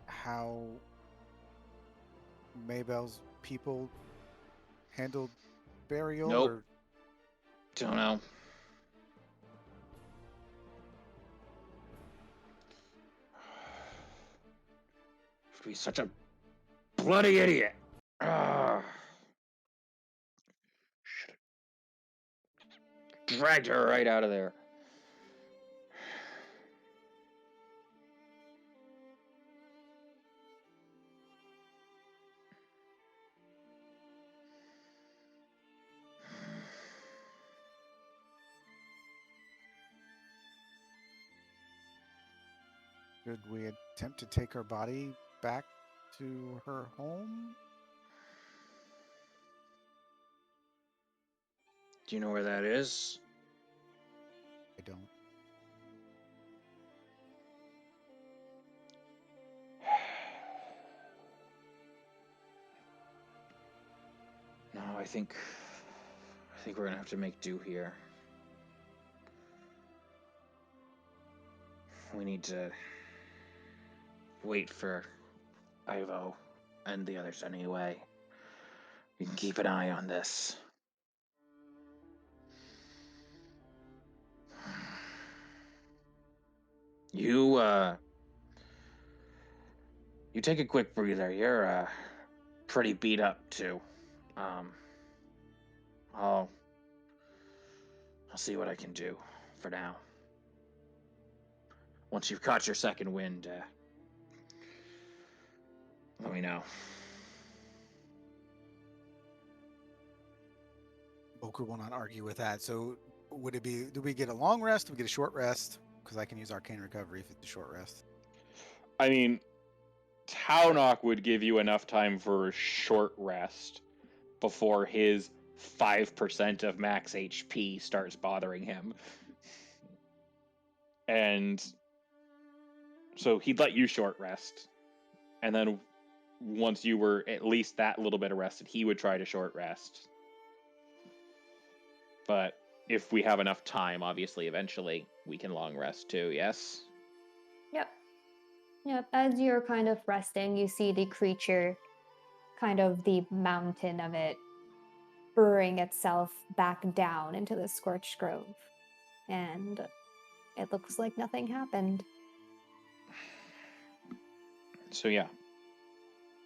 how Maybell's people handled burial? Nope. Or Don't know. Be such a bloody idiot. Should have dragged her right out of there. should we attempt to take her body back to her home? Do you know where that is? I don't. No, I think we're gonna have to make do here. we need to wait for Ivo and the others anyway. You can keep an eye on this. You, you take a quick breather. You're, pretty beat up, too. Um, I'll see what I can do for now. Once you've caught your second wind, let me know. Boker will not argue with that. So, would it be? Do we get a long rest? Do we get a short rest? Because I can use Arcane Recovery if it's a short rest. I mean, Taunok would give you enough time for a short rest before his 5% of max HP starts bothering him. And so he'd let you short rest. And then once you were at least that little bit of rested, he would try to short rest. But if we have enough time, obviously, eventually, we can long rest too, yes? Yep. Yep. As you're kind of resting, you see the creature, kind of the mountain of it, burrowing itself back down into the scorched grove. And it looks like nothing happened. So yeah.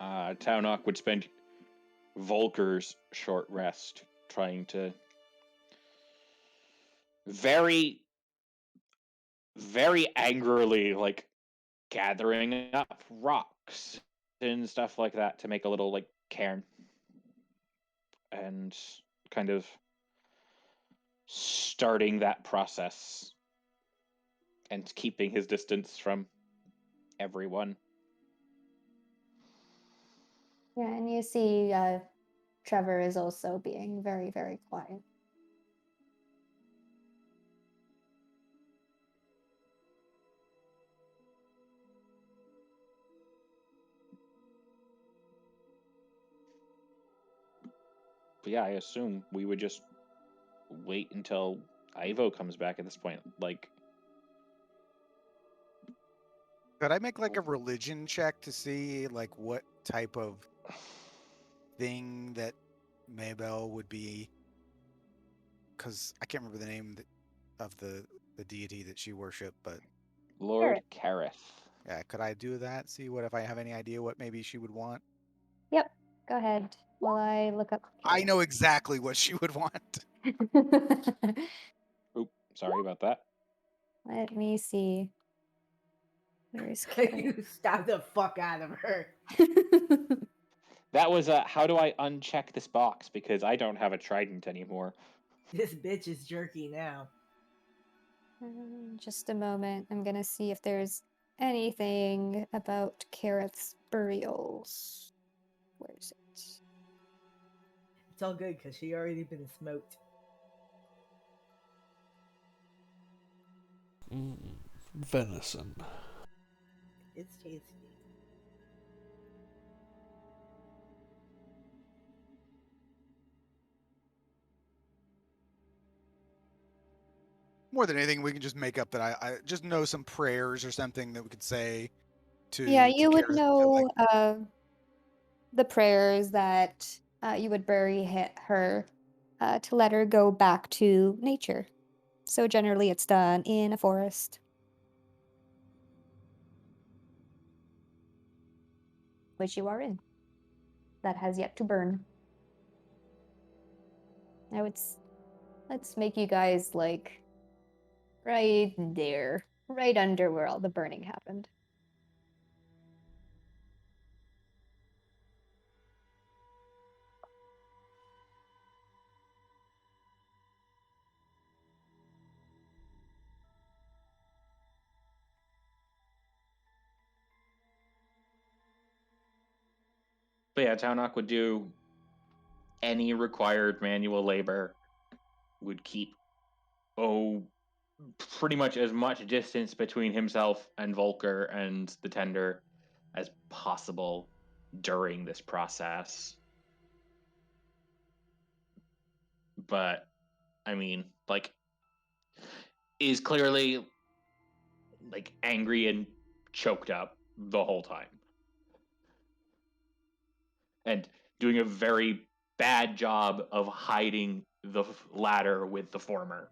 Taunok would spend Volker's short rest trying to very, very angrily, like, gathering up rocks and stuff like that to make a little, like, cairn. And kind of starting that process and keeping his distance from everyone. Yeah, and you see Trevor is also being very, very quiet. But yeah, I assume we would just wait until Ivo comes back at this point. Like, Could I make like a religion check to see like what type of thing that Maybell would be? Because I can't remember the name of the deity that she worshipped, but Lord Kareth. yeah, could I do that? See what if I have any idea what maybe she would want? Yep, go ahead while I look up. I know exactly what she would want. Oop, sorry about that. Let me see. Where is You stab the fuck out of her. That was how do I uncheck this box because I don't have a trident anymore. This bitch is jerky now. Just a moment. I'm gonna see if there's anything about Kareth's burials. Where is it? It's all good because she already been smoked. Venison. It's tasty. More than anything, we can just make up that I just know some prayers or something that we could say to. Yeah, to you would Kareth to, know like, the prayers that you would bury her to let her go back to nature. So generally, it's done in a forest, which you are in. That has yet to burn. Now let's make you guys like right there, right under where all the burning happened. But yeah, Taunok would do any required manual labor, would keep pretty much as much distance between himself and Volker and the tender as possible during this process. But I mean, like, is clearly like angry and choked up the whole time, and doing a very bad job of hiding the latter with the former.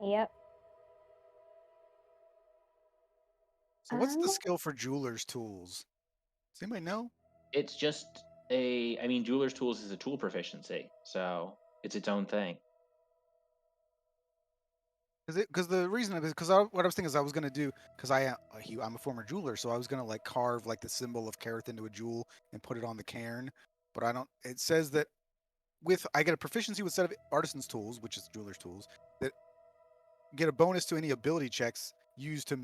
Yep. So what's the Um, skill for jeweler's tools? Does anybody know? It's just jeweler's tools is a tool proficiency, so it's its own thing. Because the reason is because what I was thinking is I was gonna do because I'm a former jeweler, so I was gonna like carve like the symbol of Kareth into a jewel and put it on the cairn. But I don't. It says that I get a proficiency with set of artisan's tools, which is jeweler's tools, that get a bonus to any ability checks used to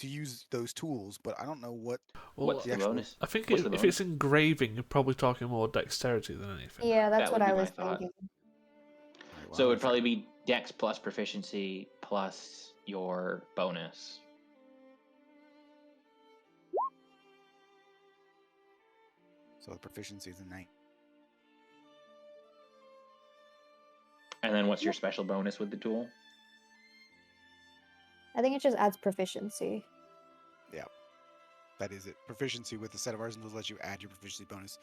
use those tools. But I don't know what Well, What's the the actual. bonus? I think What's the if bonus? it's engraving, you're probably talking more dexterity than anything. yeah, that's That what would be I my was thought. thinking. All right, well, So I'm it would gonna probably be Dex plus proficiency plus your bonus. So the proficiency is a 9. And then what's your special bonus with the tool? I think it just adds proficiency. Yeah, that is it. Proficiency with the set of artisan tools lets you add your proficiency bonus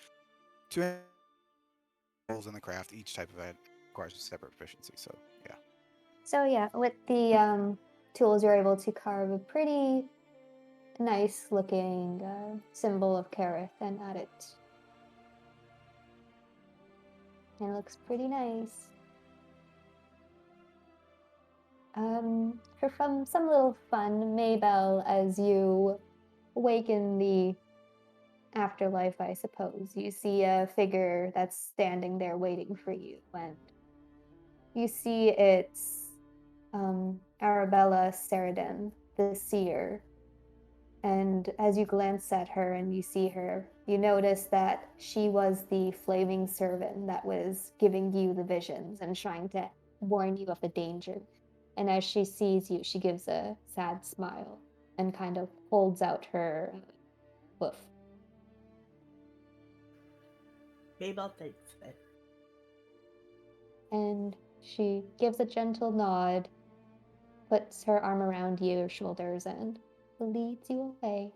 to roles in the craft. Each type of ad requires a separate proficiency. So yeah. So yeah, with the tools, you're able to carve a pretty nice looking symbol of Kareth and add it. And it looks pretty nice. For some little fun, Maybell, as you wake in the afterlife, I suppose, you see a figure that's standing there waiting for you, and you see it's Arabella Seridan, the seer. And as you glance at her and you see her, you notice that she was the flaming servant that was giving you the visions and trying to warn you of the danger. And as she sees you, she gives a sad smile and kind of holds out her hoof. Maybell thinks it. And she gives a gentle nod, puts her arm around your shoulders, and leads you away.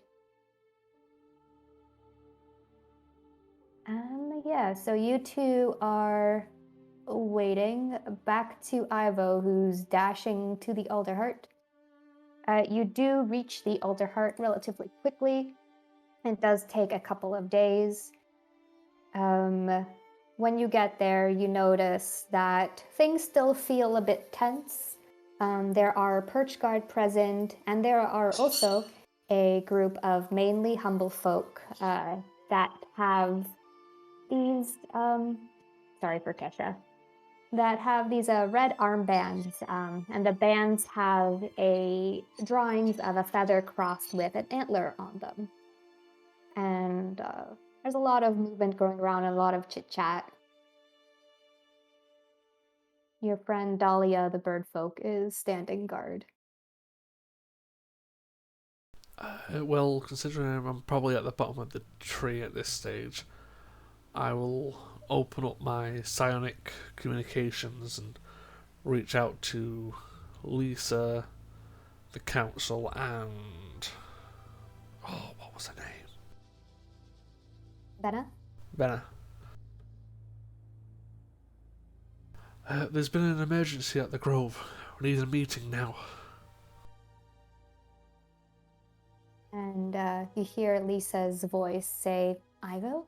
Yeah, so you two are waiting. Back to Ivo, who's dashing to the Alderheart. You do reach the Alderheart relatively quickly. It does take a couple of days. When you get there, you notice that things still feel a bit tense. There are perch guard present, and there are also a group of mainly humble folk that have these, sorry for Kesha, that have these red armbands, and the bands have drawings of a feather crossed with an antler on them. And there's a lot of movement going around and a lot of chit chat. Your friend Dahlia, the bird folk, is standing guard. Well, considering I'm probably at the bottom of the tree at this stage, I will open up my psionic communications and reach out to Lisa, the council, and what was her name? Benna? Venna. There's been an emergency at the Grove. We need a meeting now. And you hear Lisa's voice say, Ivo?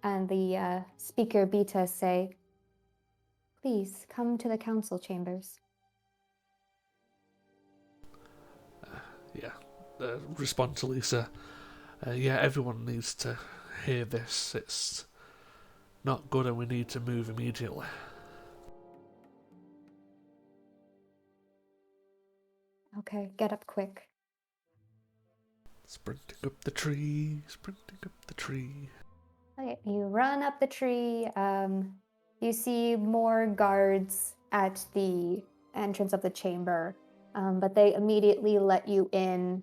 And the speaker Beta say, please come to the council chambers. Respond to Lisa. Yeah, everyone needs to hear this. It's not good and we need to move immediately. Okay, get up quick. Sprinting up the tree, sprinting up the tree. Okay, you run up the tree. You see more guards at the entrance of the chamber, but they immediately let you in,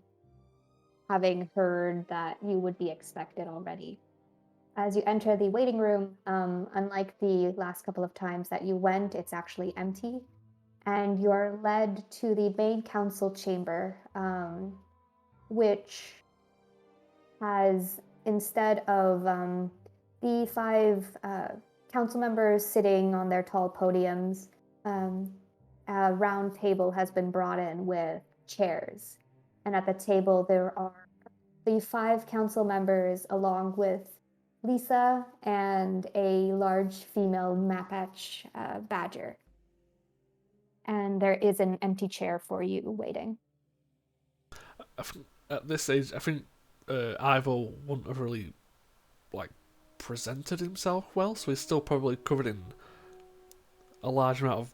having heard that you would be expected already. As you enter the waiting room, unlike the last couple of times that you went, it's actually empty. and you're led to the main council chamber, which has, instead of the 5 council members sitting on their tall podiums, a round table has been brought in with chairs. And at the table, there are the 5 council members, along with Lisa and a large female Mapatch badger. And there is an empty chair for you waiting. At this stage, I think Ivo wouldn't have really presented himself well, so he's still probably covered in a large amount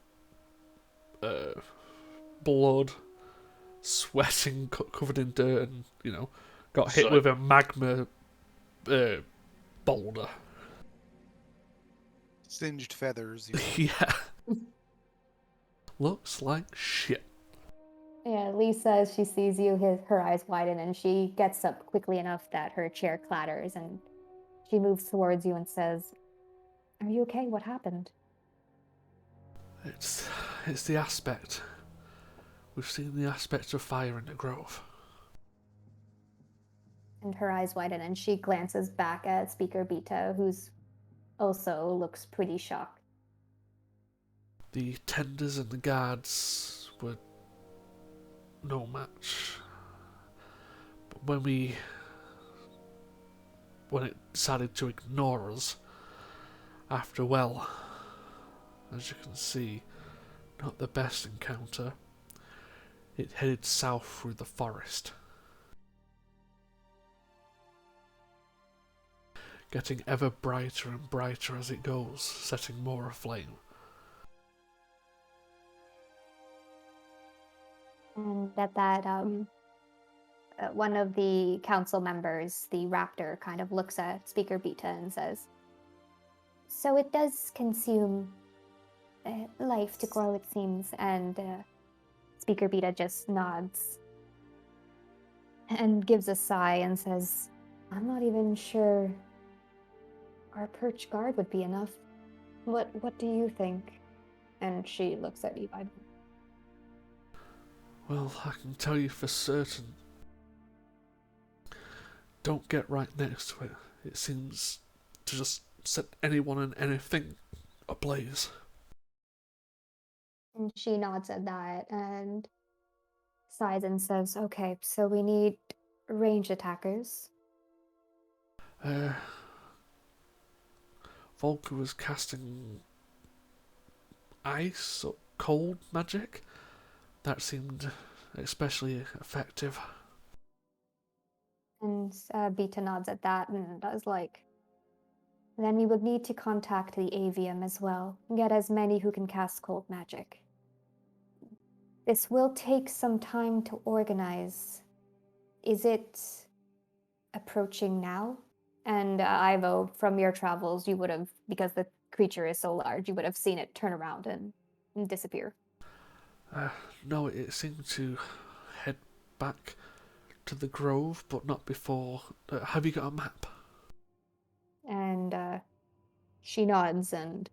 of blood, sweating, covered in dirt, and got hit with a magma boulder. Singed feathers. Yeah. Looks like shit. Yeah, Lisa, as she sees you, her eyes widen, and she gets up quickly enough that her chair clatters, and she moves towards you and says, "Are you okay? What happened?" It's the aspect. We've seen the aspect of fire in the grove. And her eyes widen, and she glances back at Speaker Beta, who's also looks pretty shocked. The tenders and the guards were no match. But when it decided to ignore us, after, well, as you can see, not the best encounter, it headed south through the forest, getting ever brighter and brighter as it goes, setting more aflame. And at that, one of the council members, the raptor, kind of looks at Speaker Beta and says, "So it does consume life to grow, it seems." And Speaker Beta just nods and gives a sigh and says, "I'm not even sure our perch guard would be enough. What do you think?" And she looks at Levi. Well, I can tell you for certain. Don't get right next to it. It seems to just set anyone and anything ablaze. And she nods at that and sighs and says, "Okay, so we need ranged attackers." Volker was casting ice or cold magic. That seemed especially effective. And Beta nods at that and does like, "Then we would need to contact the avium as well, get as many who can cast cold magic. This will take some time to organize. Is it approaching now?" And Ivo, from your travels, you would have, because the creature is so large, you would have seen it turn around and disappear. No, it seemed to head back to the grove, but not before. Have you got a map? And she nods and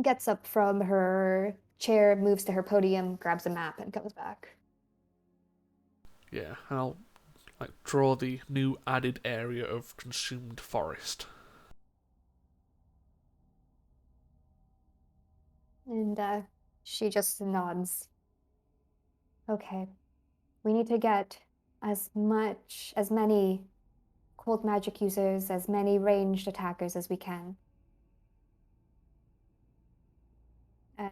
gets up from her chair, moves to her podium, grabs a map, and comes back. Yeah, and I'll draw the new added area of consumed forest. And she just nods. "Okay, we need to get as many cold magic users, as many ranged attackers as we can." And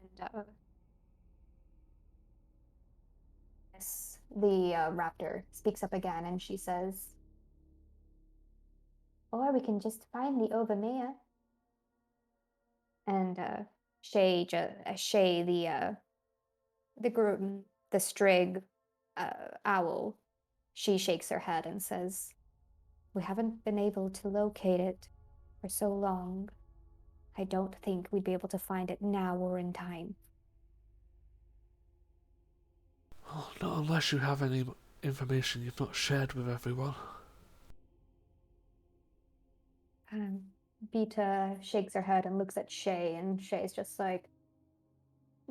yes, the raptor speaks up again, and she says, "Or we can just find the Overmea." And Shay, the Strig owl, she shakes her head and says, "We haven't been able to locate it for so long. I don't think we'd be able to find it now or in time." Well, not unless you have any information you've not shared with everyone. Beta shakes her head and looks at Shay, and Shay's just like,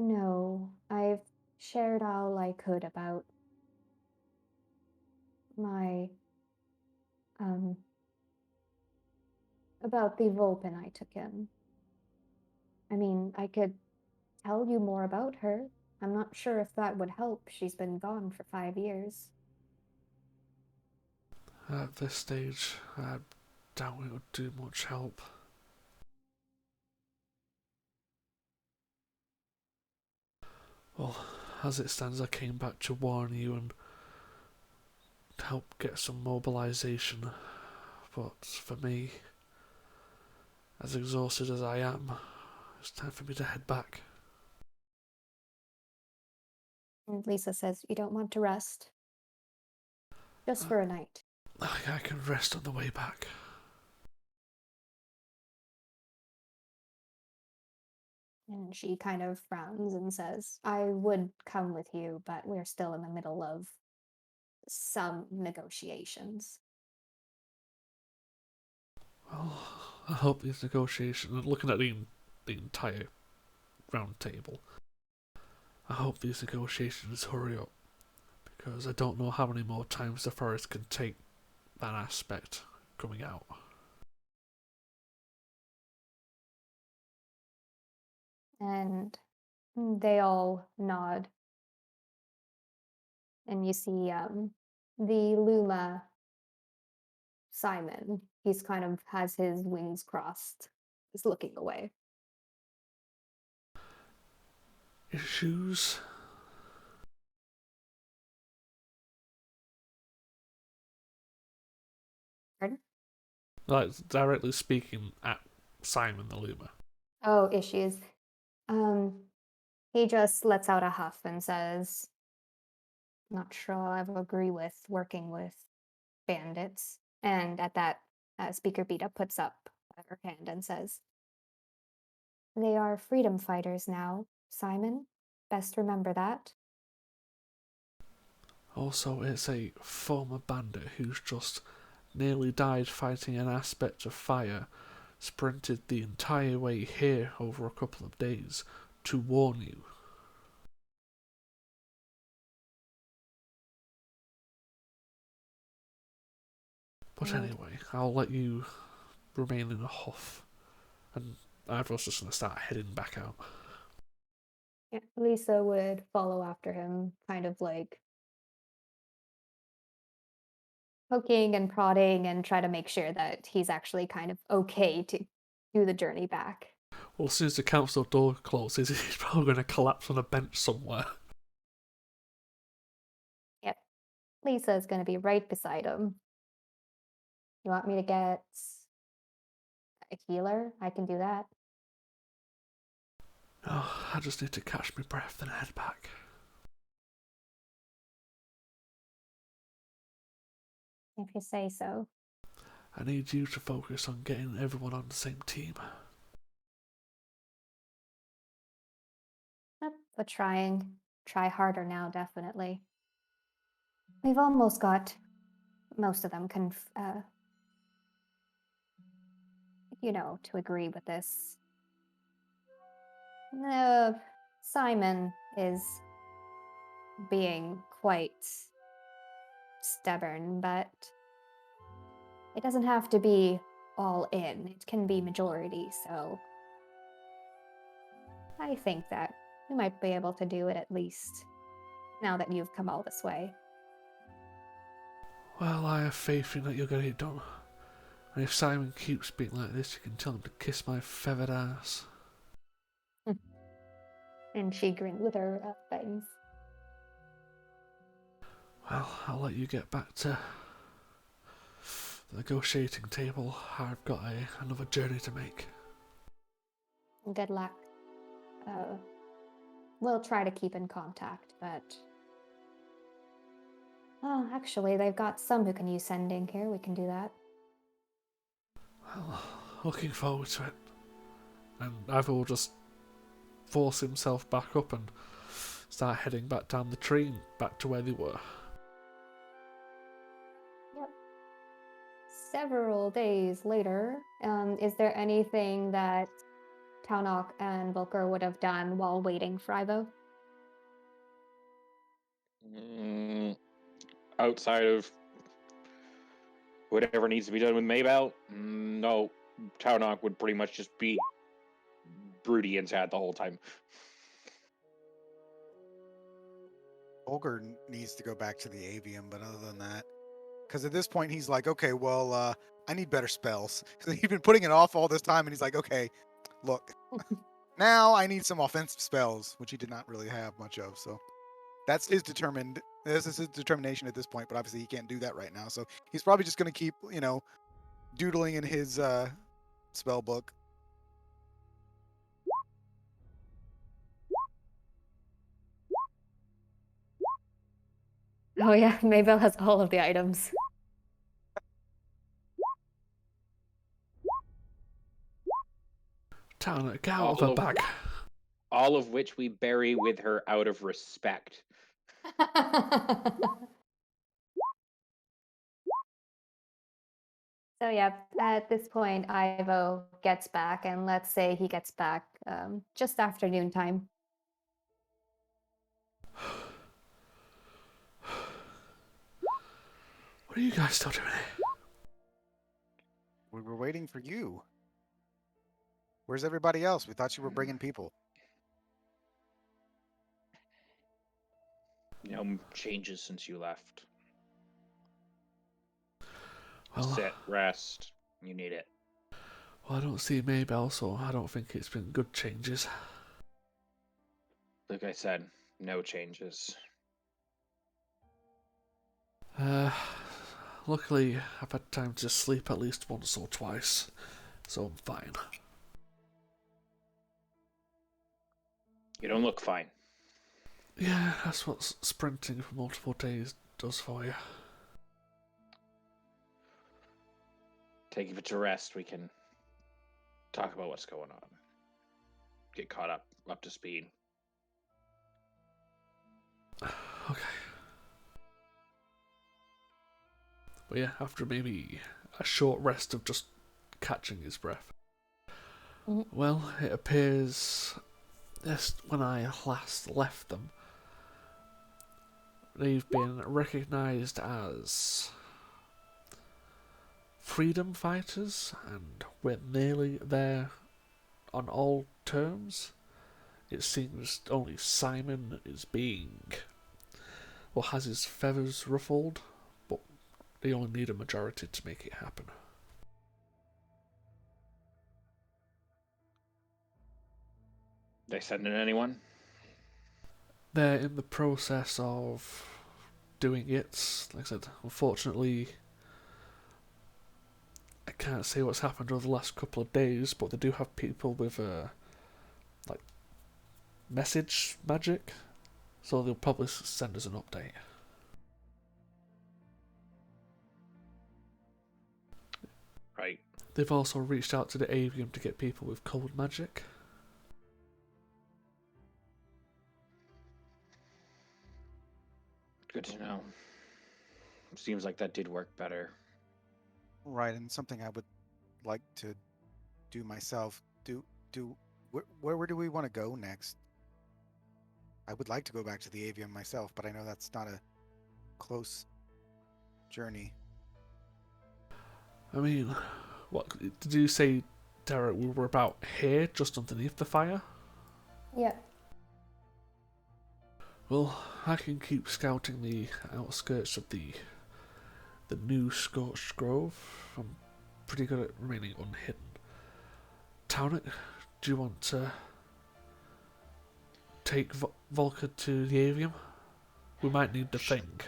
No, I've shared all I could about my, um, about the Vulpin I took in. I mean, I could tell you more about her. I'm not sure if that would help. She's been gone for 5 years. At this stage, I doubt it would do much help. Well, as it stands, I came back to warn you and help get some mobilization. But for me, as exhausted as I am, it's time for me to head back. And Lisa says, "You don't want to rest? Just for a night." I can rest on the way back. And she kind of frowns and says, "I would come with you, but we're still in the middle of some negotiations." Well, I hope these negotiations, looking at the entire round table, I hope these negotiations hurry up, because I don't know how many more times the forest can take that aspect coming out. And they all nod. And you see the Luma Simon. He's kind of has his wings crossed, is looking away. Issues? Pardon? Like, directly speaking at Simon the Luma. Oh, issues. Um, he just lets out a huff and says, "Not sure I agree with working with bandits." And at that, Speaker Beta puts up her hand and says, "They are freedom fighters now, Simon. Best remember that." Also, it's a former bandit who's just nearly died fighting an aspect of fire, sprinted the entire way here over a couple of days to warn you. But And anyway, I'll let you remain in a huff, and I was just going to start heading back out. yeah, Lisa would follow after him, kind of like poking and prodding and try to make sure that he's actually kind of okay to do the journey back. Well, as soon as the council door closes, he's probably going to collapse on a bench somewhere. Yep. Lisa is going to be right beside him. "You want me to get a healer? I can do that." Oh, I just need to catch my breath and head back. If you say so. I need you to focus on getting everyone on the same team. Yep, but try harder now, definitely. We've almost got most of them to agree with this. Simon is being quite stubborn, but it doesn't have to be all in. It can be majority, so I think that we might be able to do it at least now that you've come all this way. Well, I have faith in that you'll get it done. And if Simon keeps being like this, you can tell him to kiss my feathered ass. And she grinned with her fangs. Well, I'll let you get back to the negotiating table. I've got another journey to make. Good luck. We'll try to keep in contact, but oh, actually, they've got some who can use sending here. We can do that. Well, looking forward to it. And Ivor will just force himself back up and start heading back down the tree, back to where they were. Yep. Several days later, is there anything that Taunok and Volker would have done while waiting for Ivo? Outside of whatever needs to be done with Maybell, no. Taunok would pretty much just be broody and sad the whole time. Olger needs to go back to the avium, but other than that, because at this point he's like, okay, well, I need better spells. He's been putting it off all this time, and he's like, okay, look, now I need some offensive spells, which he did not really have much of. So that's his determined. This is his determination at this point, but obviously he can't do that right now. So he's probably just going to keep, doodling in his spell book. Oh yeah, Maybell has all of the items. Taunok, get out of All her of- bag. All of which we bury with her out of respect. So yeah, at this point, Ivo gets back, and let's say he gets back just after noontime. What are you guys still doing here? We were waiting for you. Where's everybody else? We thought you were bringing people. No changes since you left. Well, Sit, rest. You need it. well, I don't see Maybell, so I don't think it's been good changes. Like I said, no changes. Luckily, I've had time to sleep at least once or twice, so I'm fine. You don't look fine. Yeah, that's what sprinting for multiple days does for you. Take it to rest. We can talk about what's going on. Get caught up to speed. Okay. But yeah, after maybe a short rest of just catching his breath. Mhm. Well, it appears this when I last left them, they've been recognised as freedom fighters, and we're nearly there on all terms. It seems only Simon is has his feathers ruffled, but they only need a majority to make it happen. They sending anyone? They're in the process of doing it. Like I said, unfortunately, I can't say what's happened over the last couple of days, but they do have people with like message magic, so they'll probably send us an update. Right. They've also reached out to the avium to get people with cold magic. Good to know. Seems like that did work better. Right, and something I would like to do myself. Where do we want to go next? I would like to go back to the avium myself, but I know that's not a close journey. I mean, what did you say, Derek? We were about here, just underneath the fire? Yeah. Well, I can keep scouting the outskirts of the new Scorched Grove. I'm pretty good at remaining unhidden. Taunok, do you want to take Volker to the avium? We might need the thing.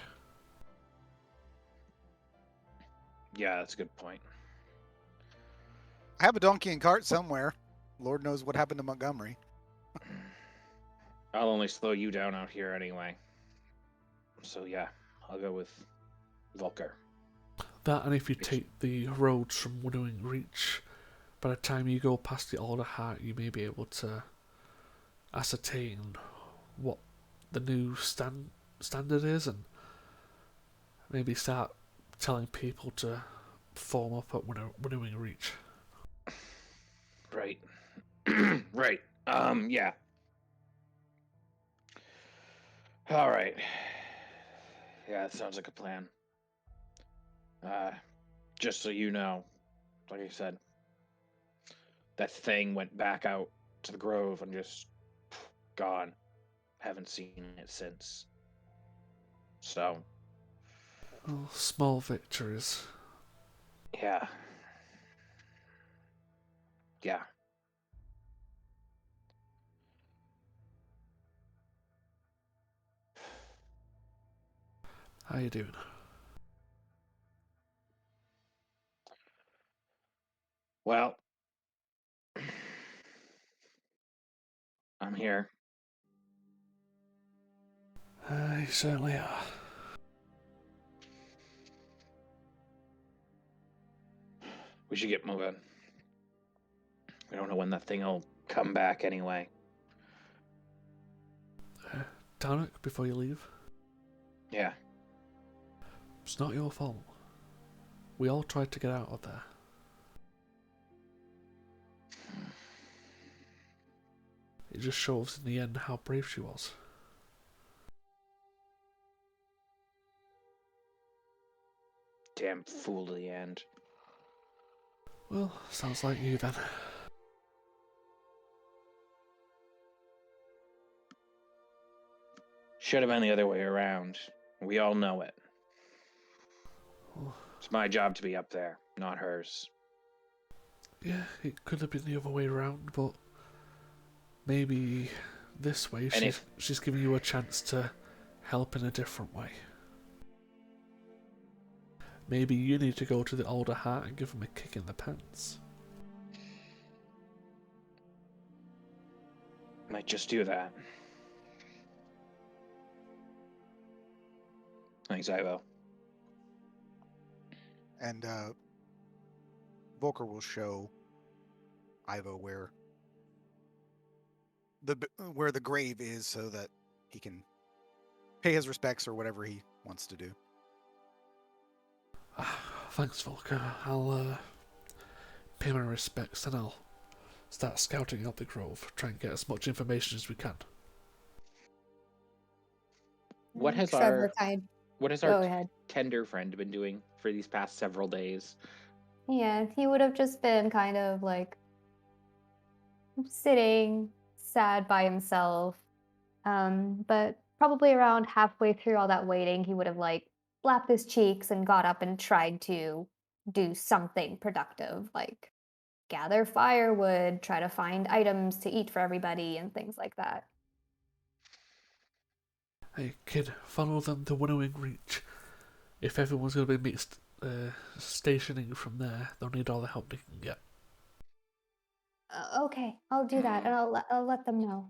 Yeah, that's a good point. I have a donkey and cart somewhere. Lord knows what happened to Montgomery. I'll only slow you down out here anyway. So yeah, I'll go with Volker. That, and if you take the roads from Winnowing Reach, by the time you go past the Alder Heart, you may be able to ascertain what the new standard is, and maybe start telling people to form up at Winnowing Reach. Right. Right. Yeah. All right. Yeah, that sounds like a plan. Uh, just so you know, like I said, that thing went back out to the grove and just gone. Haven't seen it since. So, Well, small victories. yeah. Yeah. How you doing? Well, I'm here. You certainly are. We should get moving. We don't know when that thing will come back anyway. Tarek, before you leave, Yeah. it's not your fault. We all tried to get out of there. It just shows in the end how brave she was. Damn fool to the end. Well, sounds like you then. Should have been the other way around. We all know it. Oh, It's my job to be up there, not hers. yeah, it could have been the other way around, but maybe this way And if she's giving you a chance to help in a different way. Maybe you need to go to the older heart and give him a kick in the pants. might just do that. Thanks, Ivo. And Volker will show Ivo where the grave is, so that he can pay his respects or whatever he wants to do. Thanks, Volker. I'll pay my respects and I'll start scouting out the grove, try and get as much information as we can. What has Trevor our go ahead. tender friend been doing for these past several days? Yeah, he would have just been kind of like sitting sad by himself. But probably around halfway through all that waiting, he would have like slapped his cheeks and got up and tried to do something productive, like gather firewood, try to find items to eat for everybody, and things like that. Hey, kid, follow them to Winnowing Reach. If everyone's going to be mixed, stationing from there, they'll need all the help they can get. Okay, I'll do that, and I'll let them know.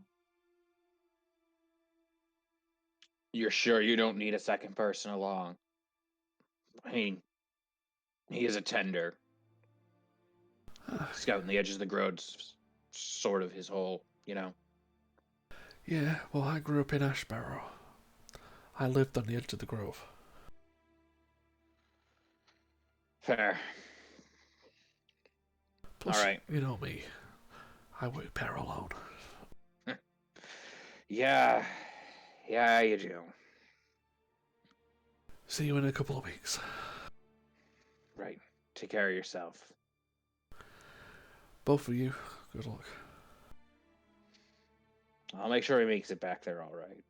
You're sure you don't need a second person along? I mean, he is a tender. Scouting the edges of the road's sort of his whole, you know. Yeah, well, I grew up in Ashbarrow. I lived on the edge of the grove. Fair. Plus, All right. you know me. I work better alone. Yeah, you do. See you in a couple of weeks. Right. Take care of yourself. Both of you, good luck. I'll make sure he makes it back there all right.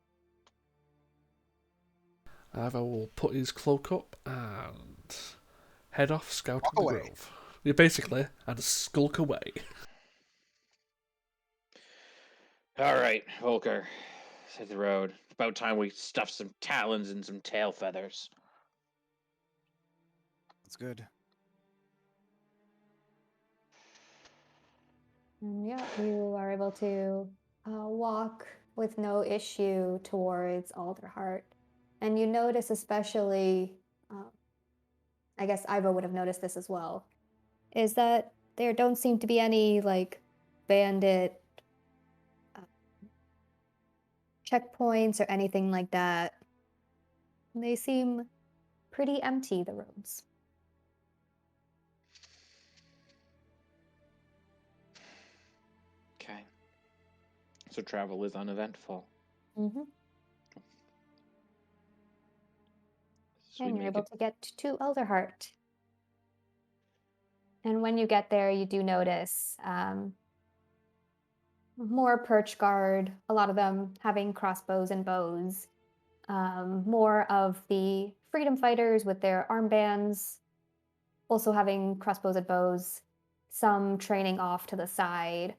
Ivo will put his cloak up and head off scouting Walk the away. grove. Yeah, basically, and skulk away. All right, Volker. Hit the road. About time we stuffed some talons and some tail feathers. That's good. And yeah, you are able to walk with no issue towards Alderheart. And you notice, especially, I guess Ivo would have noticed this as well, is that there don't seem to be any like bandit checkpoints or anything like that. They seem pretty empty, the roads. So travel is uneventful. Mm-hmm. So we And you're make able it. to get to Elderheart. And when you get there, you do notice more perch guard, a lot of them having crossbows and bows, more of the freedom fighters with their armbands, also having crossbows and bows, some training off to the side.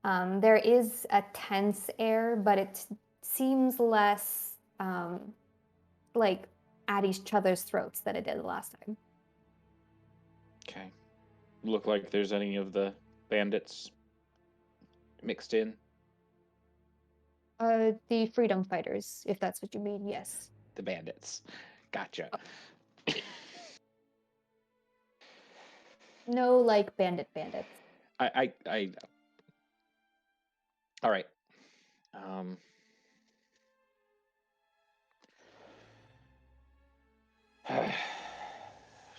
There is a tense air, but it seems less like at each other's throats than it did the last time. Okay. Look like there's any of the bandits mixed in. The freedom fighters, if that's what you mean, yes. The bandits. Gotcha. No, like bandits. I. All right. Um.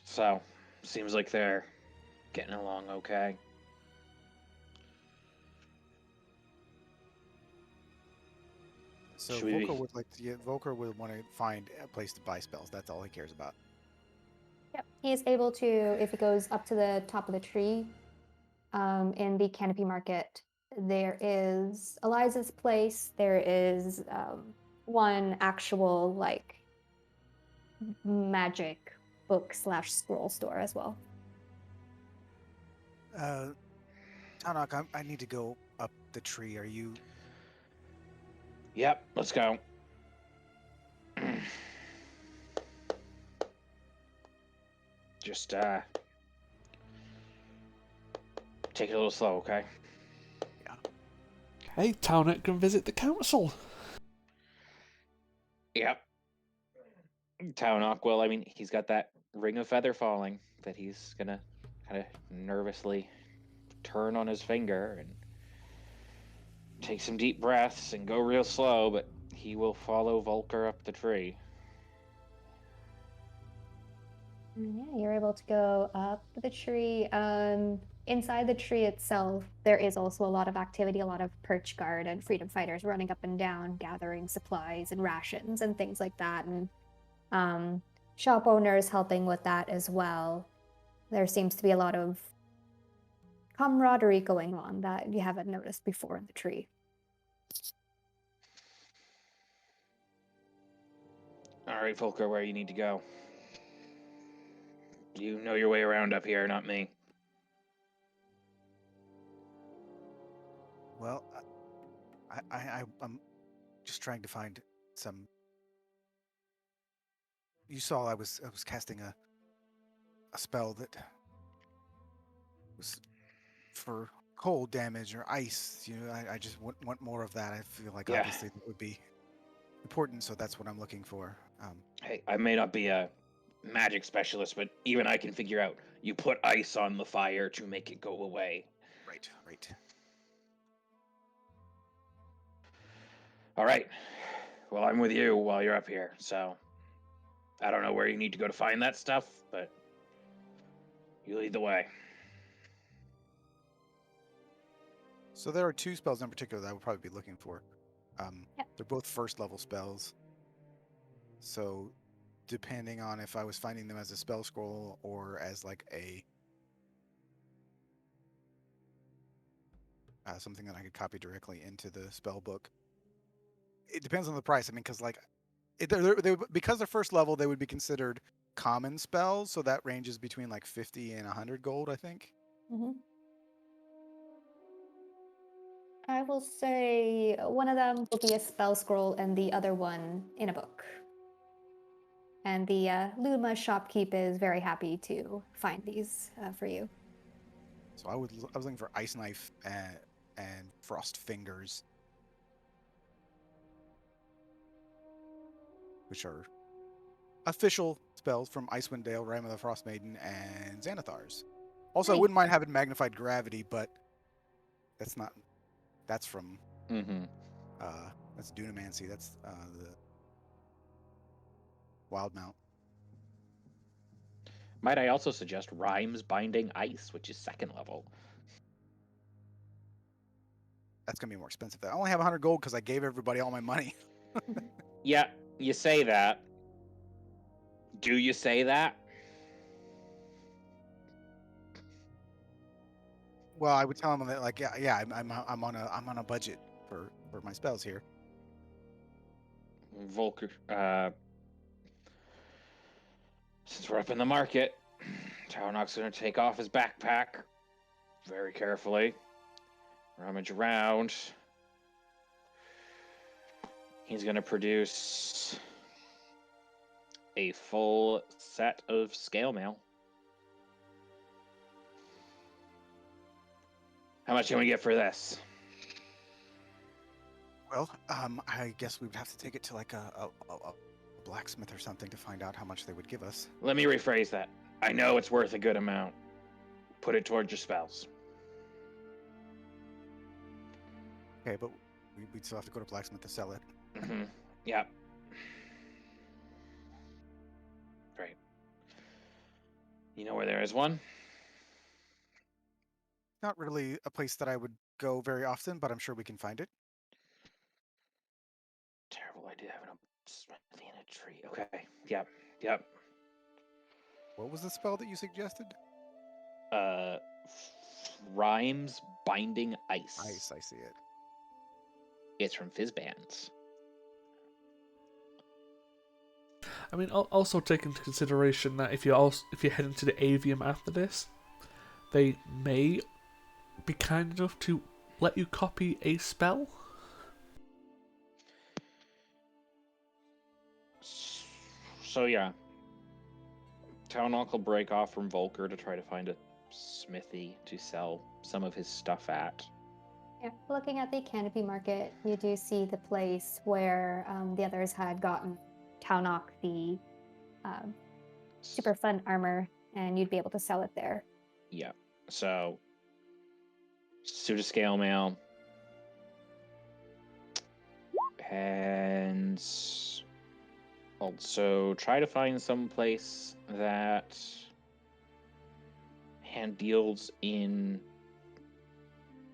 So, seems like they're getting along okay. So Should we Volker be? would like to. Yeah, Volker would want to find a place to buy spells. That's all he cares about. Yep. He is able to, if he goes up to the top of the tree, in the canopy market, there is Eliza's place. There is one actual like magic book slash scroll store as well. Tanak, I need to go up the tree. Are you? Yep. Let's go. Just take it a little slow, okay? Hey, Townet can visit the council. Yep. Townok, well, I mean, he's got that ring of feather falling that he's gonna kind of nervously turn on his finger and take some deep breaths and go real slow, but he will follow Volker up the tree. Yeah, you're able to go up the tree. Inside the tree itself, there is also a lot of activity, a lot of perch guard and freedom fighters running up and down, gathering supplies and rations and things like that, and shop owners helping with that as well. There seems to be a lot of camaraderie going on that you haven't noticed before in the tree. All right, Volker, where you need to go? You know your way around up here, not me. Well, I'm just trying to find some. You saw I was casting a spell that was for cold damage or ice. You know, I just want more of that. I feel like Yeah. obviously that would be important, so that's what I'm looking for. Hey, I may not be a magic specialist, but even I can figure out you put ice on the fire to make it go away. Right. All right. Well, I'm with you while you're up here, so I don't know where you need to go to find that stuff, but you lead the way. So there are two spells in particular that I would probably be looking for. Yep. They're both first level spells. So depending on if I was finding them as a spell scroll or as like a something that I could copy directly into the spell book, it depends on the price. I mean, because like because they're first level, they would be considered common spells. So that ranges between like 50 and 100 gold, I think. Mm-hmm. I will say one of them will be a spell scroll and the other one in a book. And the Luma shopkeep is very happy to find these for you. So I was looking for ice knife and frost fingers, which are official spells from Icewind Dale, Ram of the Frost Maiden, and Xanathar's. Also, I Nice. wouldn't mind having magnified gravity, but that's not. That's from. Mm-hmm. That's Dunamancy. That's the Wild Mount. Might I also suggest Rhymes Binding Ice, which is second level? That's gonna be more expensive. I only have 100 gold because I gave everybody all my money. Yeah, you say that. Do you say that? Well, I would tell them that, like, yeah, I'm on a budget for my spells here. Volker, since we're up in the market, Tarnok's gonna take off his backpack very carefully, rummage around. He's gonna produce a full set of scale mail. How much can we get for this? Well, I guess we would have to take it to like a blacksmith or something to find out how much they would give us. Let me rephrase that. I know it's worth a good amount. Put it towards your spells. Okay, but we'd still have to go to blacksmith to sell it. Mm-hmm. Yep. Right. You know where there is one? Not really a place that I would go very often, but I'm sure we can find it. Terrible idea having a smithy in a tree. Okay. Yep. What was the spell that you suggested? Rhymes Binding Ice. Ice, I see it. It's from Fizzbands. I mean, also take into consideration that if you're heading to the avium after this, they may be kind enough to let you copy a spell. So yeah, Townhawk will break off from Volker to try to find a smithy to sell some of his stuff at. Yeah, looking at the canopy market, you do see the place where the others had gotten Taunok the super fun armor, and you'd be able to sell it there. Yeah. So, suit of scale mail, and also try to find some place that hand deals in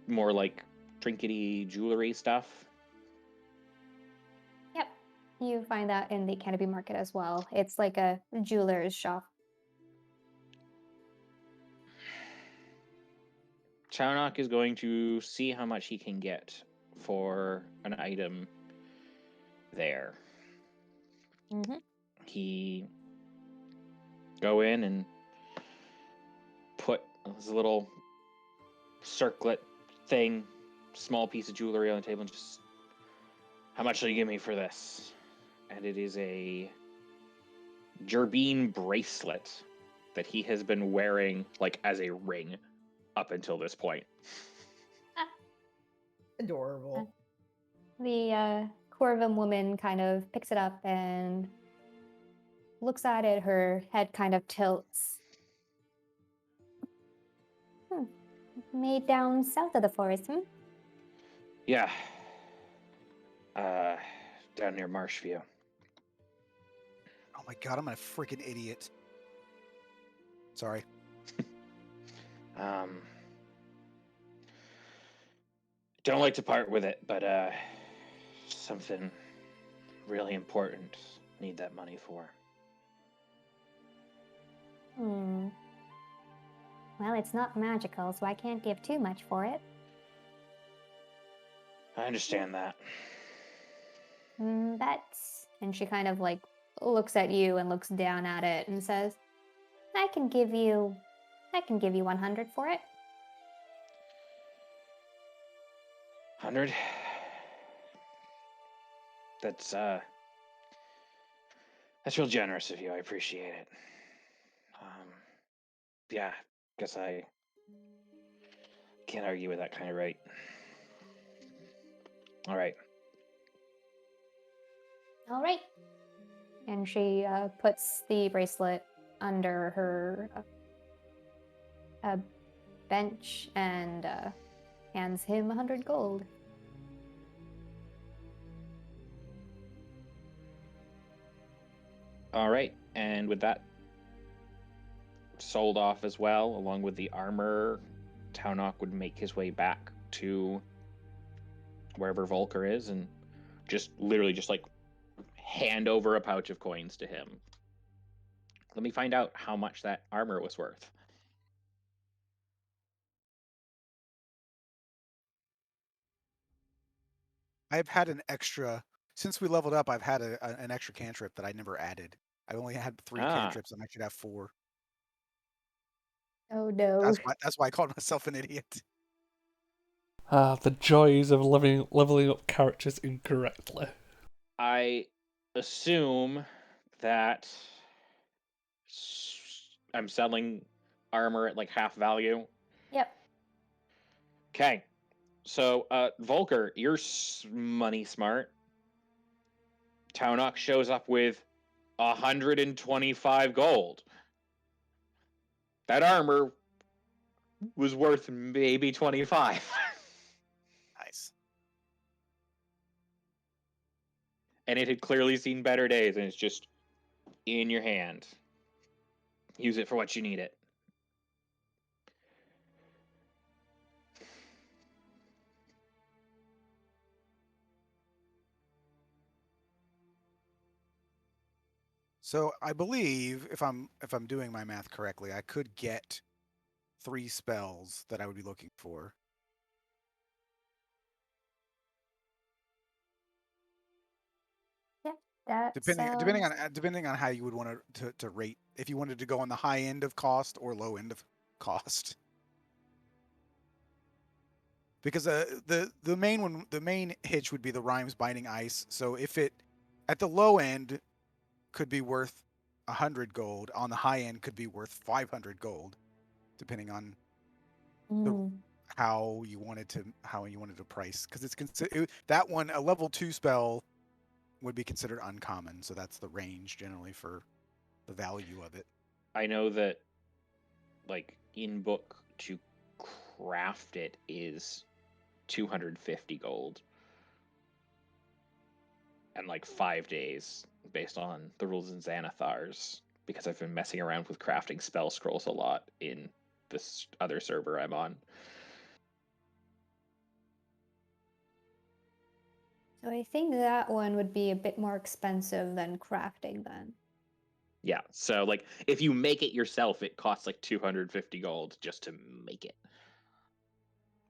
more like trinkety jewelry stuff. Yep, you find that in the canopy market as well. It's like a jeweler's shop. Chaunok is going to see how much he can get for an item there. Mm-hmm. He go in and put his little circlet thing, small piece of jewelry on the table, and just, how much will you give me for this? And it is a Gerbine bracelet that he has been wearing like as a ring up until this point. Adorable. The Corvum woman kind of picks it up and looks at it. Her head kind of tilts. Made down south of the forest, Yeah. Down near Marshview. Oh my god, I'm a freaking idiot. Sorry. Don't like to part with it, but something really important need that money for. Well, it's not magical, so I can't give too much for it. I understand that. That's... And she kind of like looks at you and looks down at it and says, I can give you 100 for it. 100? That's real generous of you. I appreciate it. Yeah, guess I can't argue with that kind of rate. All right. And she puts the bracelet under her bench and hands him 100 gold. All right. And with that sold off as well, along with the armor, Taunok would make his way back to wherever Volker is and just literally just like hand over a pouch of coins to him. Let me find out how much that armor was worth. I've had an extra since we leveled up. I've had an extra cantrip that I never added. I only had 3 cantrips, and I should have 4. Oh no. That's why I called myself an idiot. The joys of leveling up characters incorrectly. I assume that I'm selling armor at like half value. Yep. Okay. So, Volker, you're money smart. Taunok shows up with 125 gold. That armor was worth maybe 25. Nice. And it had clearly seen better days, and it's just in your hand. Use it for what you need it. So I believe if I'm doing my math correctly, I could get 3 spells that I would be looking for. Yeah, that Depending on how you would want to rate, if you wanted to go on the high end of cost or low end of cost. Because the main hitch would be the Rhymes Binding Ice. So if it at the low end could be worth 100 gold, on the high end could be worth 500 gold, depending on Mm. how you wanted to price. Because that one, a level 2 spell would be considered uncommon, so that's the range generally for the value of it. I know that, like, in book to craft it is 250 gold. And like 5 days based on the rules in Xanathar's, because I've been messing around with crafting spell scrolls a lot in this other server I'm on. So I think that one would be a bit more expensive than crafting then. Yeah, so like if you make it yourself, it costs like 250 gold just to make it.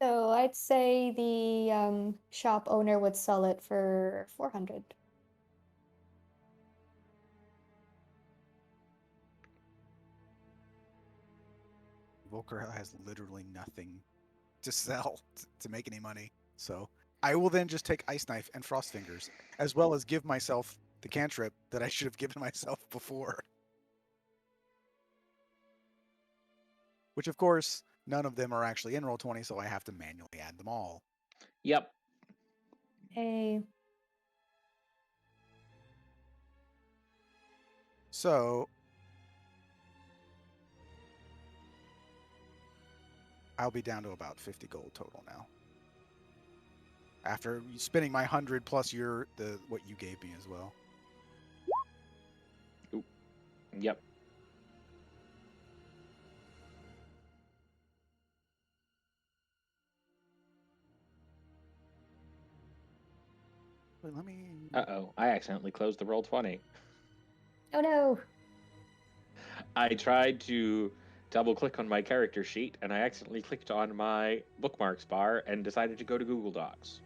So I'd say the shop owner would sell it for 400. Volker has literally nothing to sell to make any money. So I will then just take Ice Knife and Frost Fingers, as well as give myself the cantrip that I should have given myself before. Which, of course, none of them are actually in Roll20, so I have to manually add them all. Yep. Hey. So I'll be down to about 50 gold total now. After spending my 100 plus what you gave me as well. Ooh. Yep. Wait, let me. Uh-oh, I accidentally closed the Roll20. Oh no. I tried to double click on my character sheet and I accidentally clicked on my bookmarks bar and decided to go to Google Docs.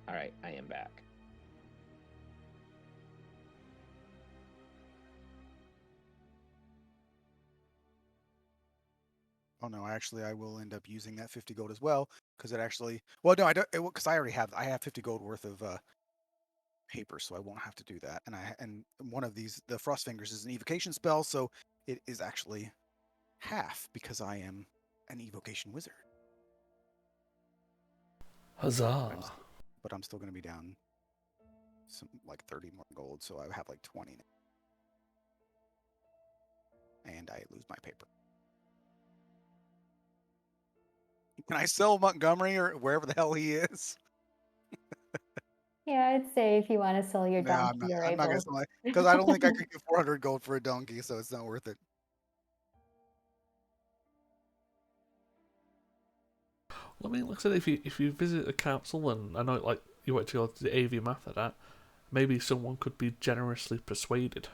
All right, I am back. Oh no, actually, I will end up using that 50 gold as well because it actually. Well, no, I don't, because I already have. I have 50 gold worth of paper, so I won't have to do that. And one of these, the Frost Fingers, is an evocation spell, so it is actually half because I am an evocation wizard. Huzzah! But I'm still going to be down some like 30 more gold, so I have like 20 now. And I lose my paper. Can I sell Montgomery or wherever the hell he is? Yeah, I'd say if you want to sell your No, donkey, you're I'm not gonna able. sell it because I don't think I could get 400 gold for a donkey, so it's not worth it. I mean, like I said, if you visit a council, and I know like you want to go to the AV after that, maybe someone could be generously persuaded.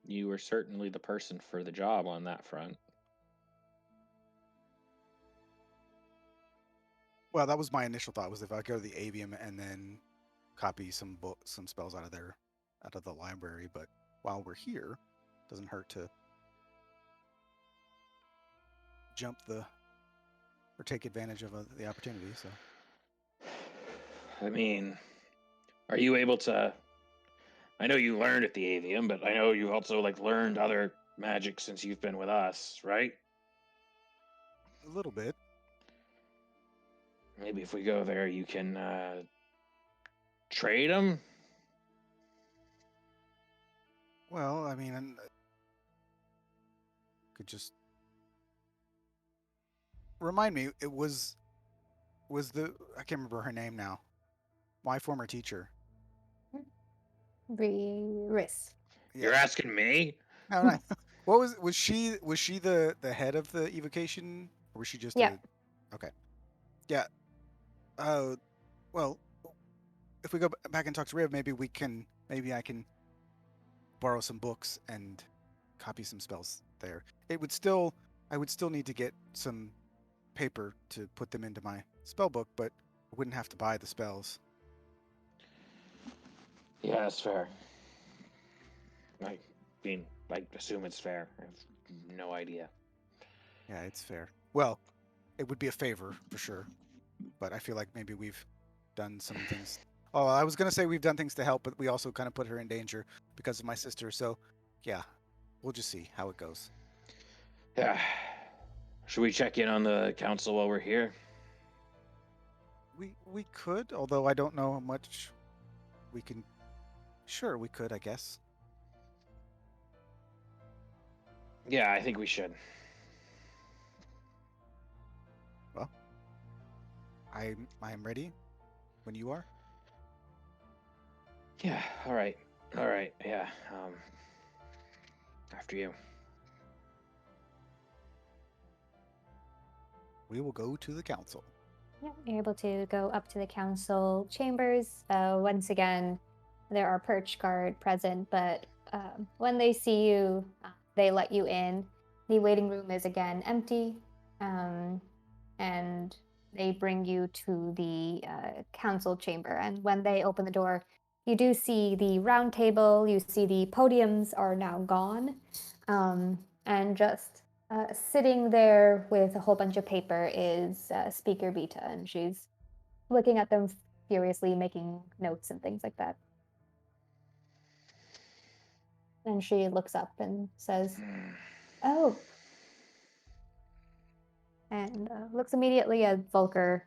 You were certainly the person for the job on that front. Well, that was my initial thought, was if I go to the avium and then copy some some spells out of the library. But while we're here, doesn't hurt to jump the or take advantage of the opportunity. So I mean, are you able to? I know you learned at the avium, but I know you also like learned other magic since you've been with us, right? a little bit. Maybe if we go there, you can trade them. Well, I mean, could just remind me. It was the I can't remember her name now. My former teacher. Risk. You're Yeah. asking me? No, no. What was she the head of the evocation, or was she just Yep. a okay? Yeah. Uh, well, if we go back and talk to Riv, maybe I can borrow some books and copy some spells there. I would still need to get some paper to put them into my spell book, but I wouldn't have to buy the spells. Yeah, that's fair. I mean, I assume it's fair. I have no idea. Yeah, it's fair. Well, it would be a favor for sure, but I feel like maybe we've done some things. Oh, I was gonna say we've done things to help, but we also kind of put her in danger because of my sister. So, yeah, we'll just see how it goes. Yeah. Should we check in on the council while we're here? We could, although I don't know how much we can. Sure, we could, I guess. Yeah, I think we should. Well, I am ready when you are. Yeah. All right. All right. Yeah. After you. We will go to the council. Yeah, you're able to go up to the council chambers. Once again, there are perch guard present, but when they see you, they let you in. The waiting room is again empty, and they bring you to the council chamber. And when they open the door, you do see the round table. You see the podiums are now gone, and just sitting there with a whole bunch of paper is Speaker Vita, and she's looking at them furiously, making notes and things like that. And she looks up and says, "Oh," and looks immediately at Volker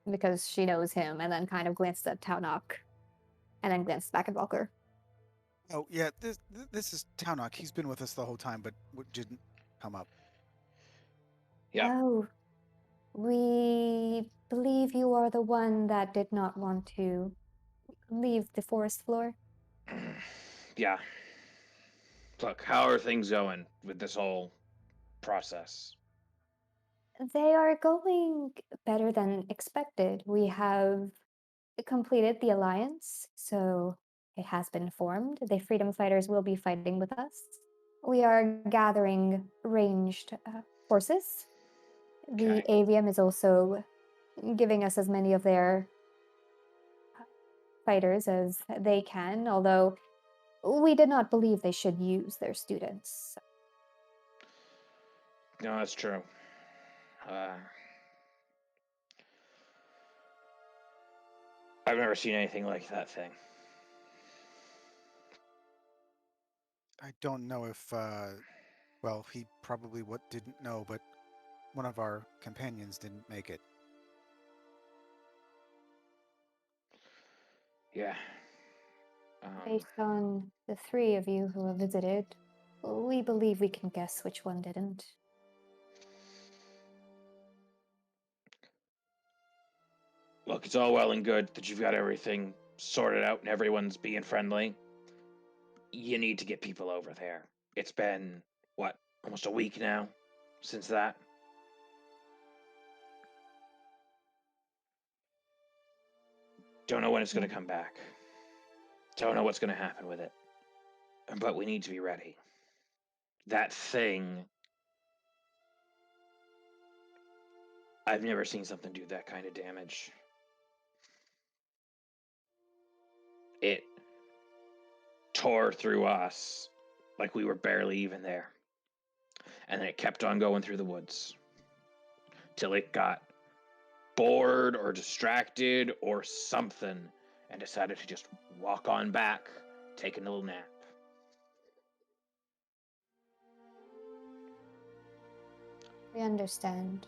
because she knows him, and then kind of glances at Taunok, and then glances back at Volker. Oh yeah, this is Taunok. He's been with us the whole time, but didn't come up. Yep. "Oh, we believe you are the one that did not want to leave the forest floor." Yeah. Look, how are things going with this whole process? They are going better than expected. We have completed the alliance, so it has been formed. The freedom fighters will be fighting with us. We are gathering ranged forces. The Okay. avium is also giving us as many of their fighters as they can, although we did not believe they should use their students. No, that's true. Uh, I've never seen anything like that thing. I don't know if well, he probably what didn't know, but one of our companions didn't make it. Yeah. Um, Based on the three of you who have visited, we believe we can guess which one didn't. Look, it's all well and good that you've got everything sorted out and everyone's being friendly. You need to get people over there. It's been, what, almost a week now since that? Don't know when it's going to come back. Don't know what's going to happen with it. But we need to be ready. That thing. I've never seen something do that kind of damage. It tore through us like we were barely even there. And then it kept on going through the woods. Till it got bored or distracted or something and decided to just walk on back, take a little nap. We understand.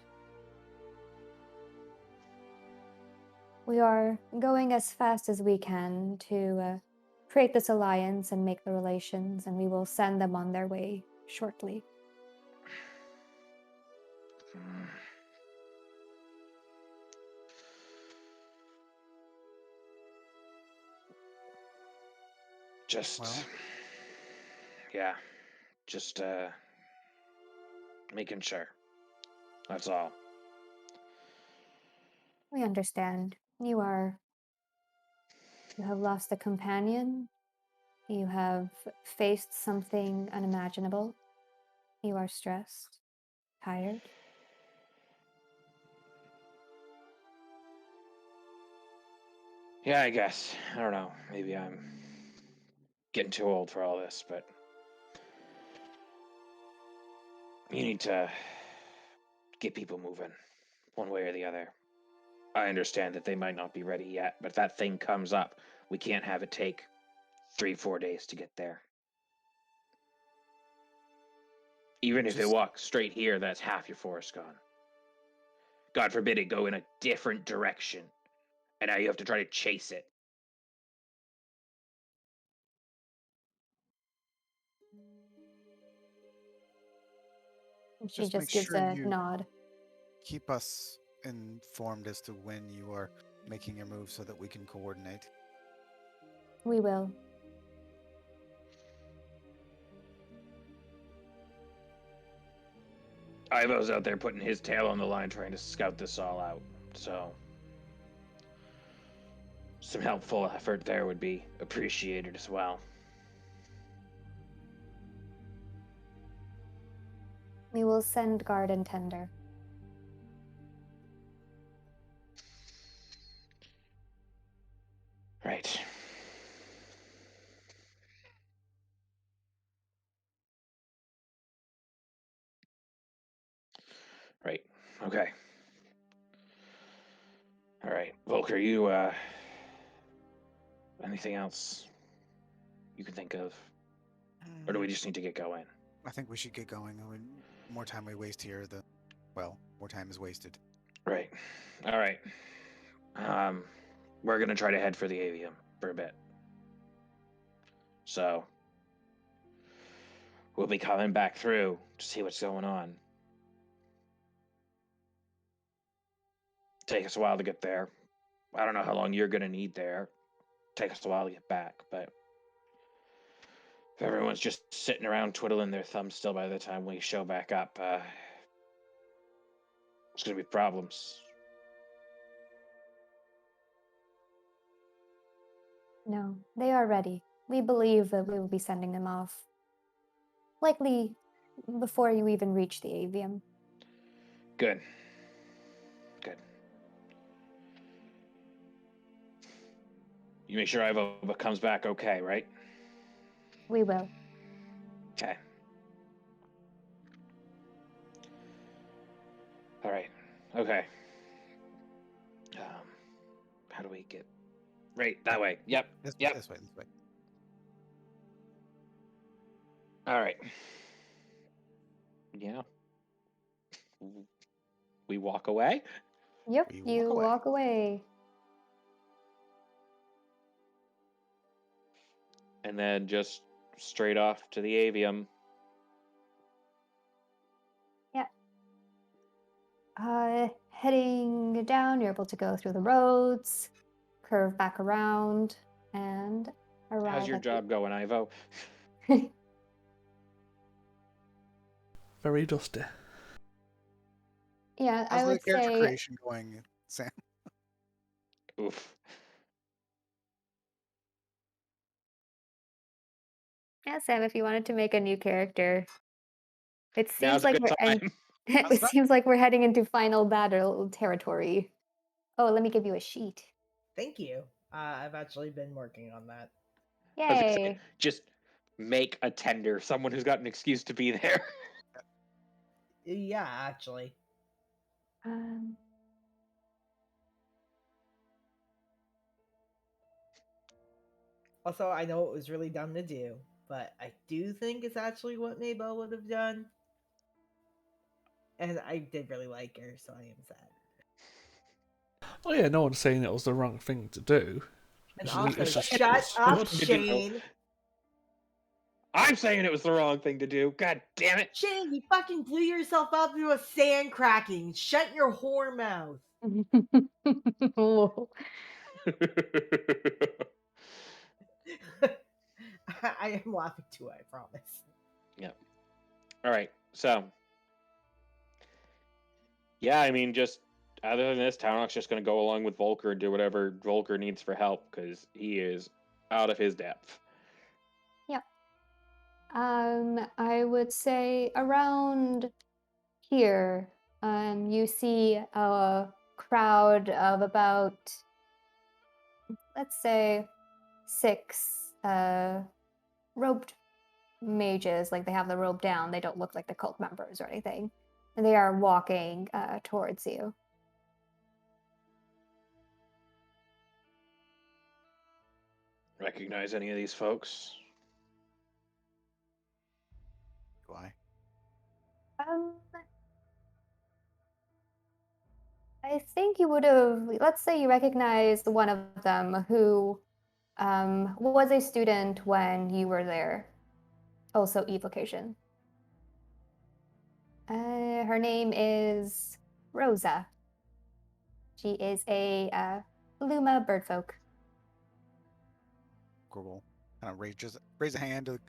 We are going as fast as we can to create this alliance and make the relations, and we will send them on their way shortly. Just, Well, yeah, just making sure. That's all. We understand. You have lost a companion. You have faced something unimaginable. You are stressed, tired. Yeah, I guess. I don't know. Maybe I'm getting too old for all this, but you need to get people moving one way or the other. I understand that they might not be ready yet, but if that thing comes up, we can't have it take 3-4 days to get there. Even if it just walks straight here, that's half your forest gone. God forbid it go in a different direction, and now you have to try to chase it. And she just make just gives sure a you nod. keep us informed as to when you are making your move so that we can coordinate. We will. Ivo's out there putting his tail on the line trying to scout this all out, so some helpful effort there would be appreciated as well. We will send guard and tender. Right. Right. Okay. All right. Volker, you, anything else you can think of? Or do we just need to get going? I think we should get going. I mean, more time we waste here, more time is wasted. Right. All right. Um, we're gonna try to head for the avium for a bit. So we'll be coming back through to see what's going on. Take us a while to get there. I don't know how long you're gonna need there. Take us a while to get back, but if everyone's just sitting around twiddling their thumbs still by the time we show back up, it's gonna be problems. No, they are ready. We believe that we will be sending them off. Likely before you even reach the avium. Good. Good. You make sure Ivo comes back okay, right? We will. Okay. All right. Okay. Um, how do we get right that way? Yep. This Yep. this way, this way. All right. Yeah. We walk away. Yep, We you walk away. walk away. And then just straight off to the avium. Heading down. You're able to go through the roads, curve back around, and arrive How's your at job going, Ivo? the. Very dusty. Yeah, How's I the would character say. creation going, Sam? Oof. Yeah, Sam, if you wanted to make a new character, it seems Now's a like good we're and time. How's it that? seems like we're heading into final battle territory. Oh, let me give you a sheet. Thank you. I've actually been working on that. I was gonna say, Yay. just make a tender, someone who's got an excuse to be there. Yeah, actually. Um, Also, I know it was really dumb to do, but I do think it's actually what Maybell would have done. And I did really like her, so I am sad. Oh yeah, no one's saying it was the wrong thing to do. And It's also, just shut it's up, good. To do. Shane! I'm saying it was the wrong thing to do. God damn it. Shane, you fucking blew yourself up through a sand cracking. Shut your whore mouth. Whoa. I am laughing too, I promise. Yep. All right. So, yeah, I mean, just other than this, Townrock's just going to go along with Volker and do whatever Volker needs for help because he is out of his depth. Yep. I would say around here, you see a crowd of about, let's say, 6 robed mages. Like they have the robe down. They don't look like the cult members or anything. And they are walking towards you. Recognize any of these folks? Do I? Um, I think you would have, let's say you recognized one of them who was a student when you were there, also evocation. Her name is Rosa. She is a Luma birdfolk. Gorbel kind of raise a hand to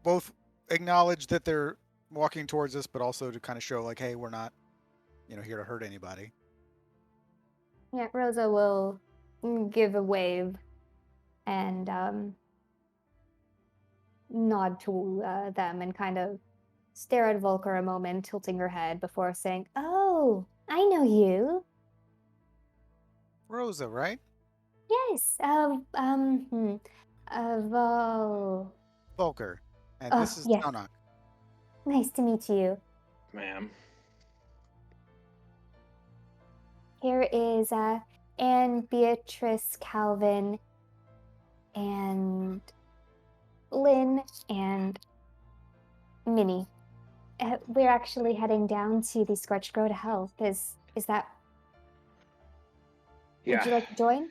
both acknowledge that they're walking towards us, but also to kind of show like, hey, we're not, here to hurt anybody. Yeah, Rosa will give a wave and nod to them and kind of stare at Volker a moment, tilting her head before saying, "Oh, I know you. Rosa, right? Yes, Vol. Volker. And Oh, this is yes. Taunok. Nice to meet you. Ma'am. Here is Anne Beatrice Calvin and Lynn and Minnie. We're actually heading down to the Scorched Grove to help. Is that? Would Yeah. you like to join?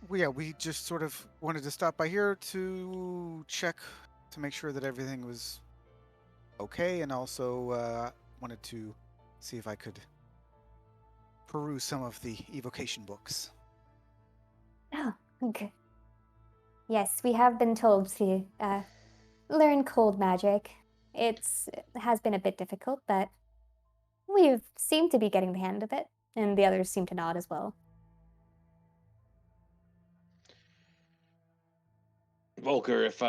Well, yeah, we just sort of wanted to stop by here to check to make sure that everything was okay, and also wanted to see if I could peruse some of the evocation books. Oh, okay. Yes, we have been told to learn cold magic. It has been a bit difficult, but we seem to be getting the hang of it, and the others seem to nod as well. Volker, if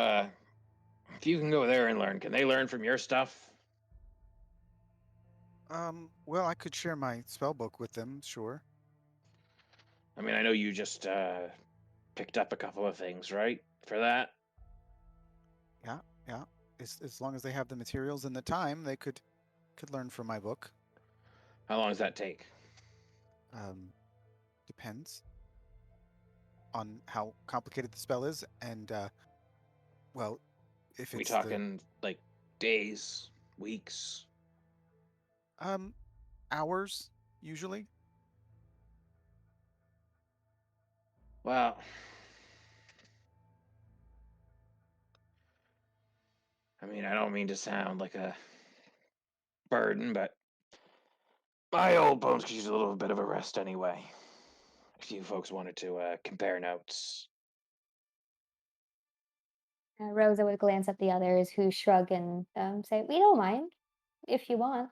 you can go there and learn, can they learn from your stuff? Well, I could share my spell book with them, sure. I mean, I know you just picked up a couple of things, right? For that? Yeah, yeah. As long as they have the materials and the time, they could learn from my book. How long does that take? Depends on how complicated the spell is, and well, if We it's the talking like days, weeks? um hours usually. Well, I mean, I don't mean to sound like a burden, but My old bones could use a little bit of a rest anyway. If you folks wanted to compare notes. Rosa would glance at the others, who shrug and say, "We don't mind if you want."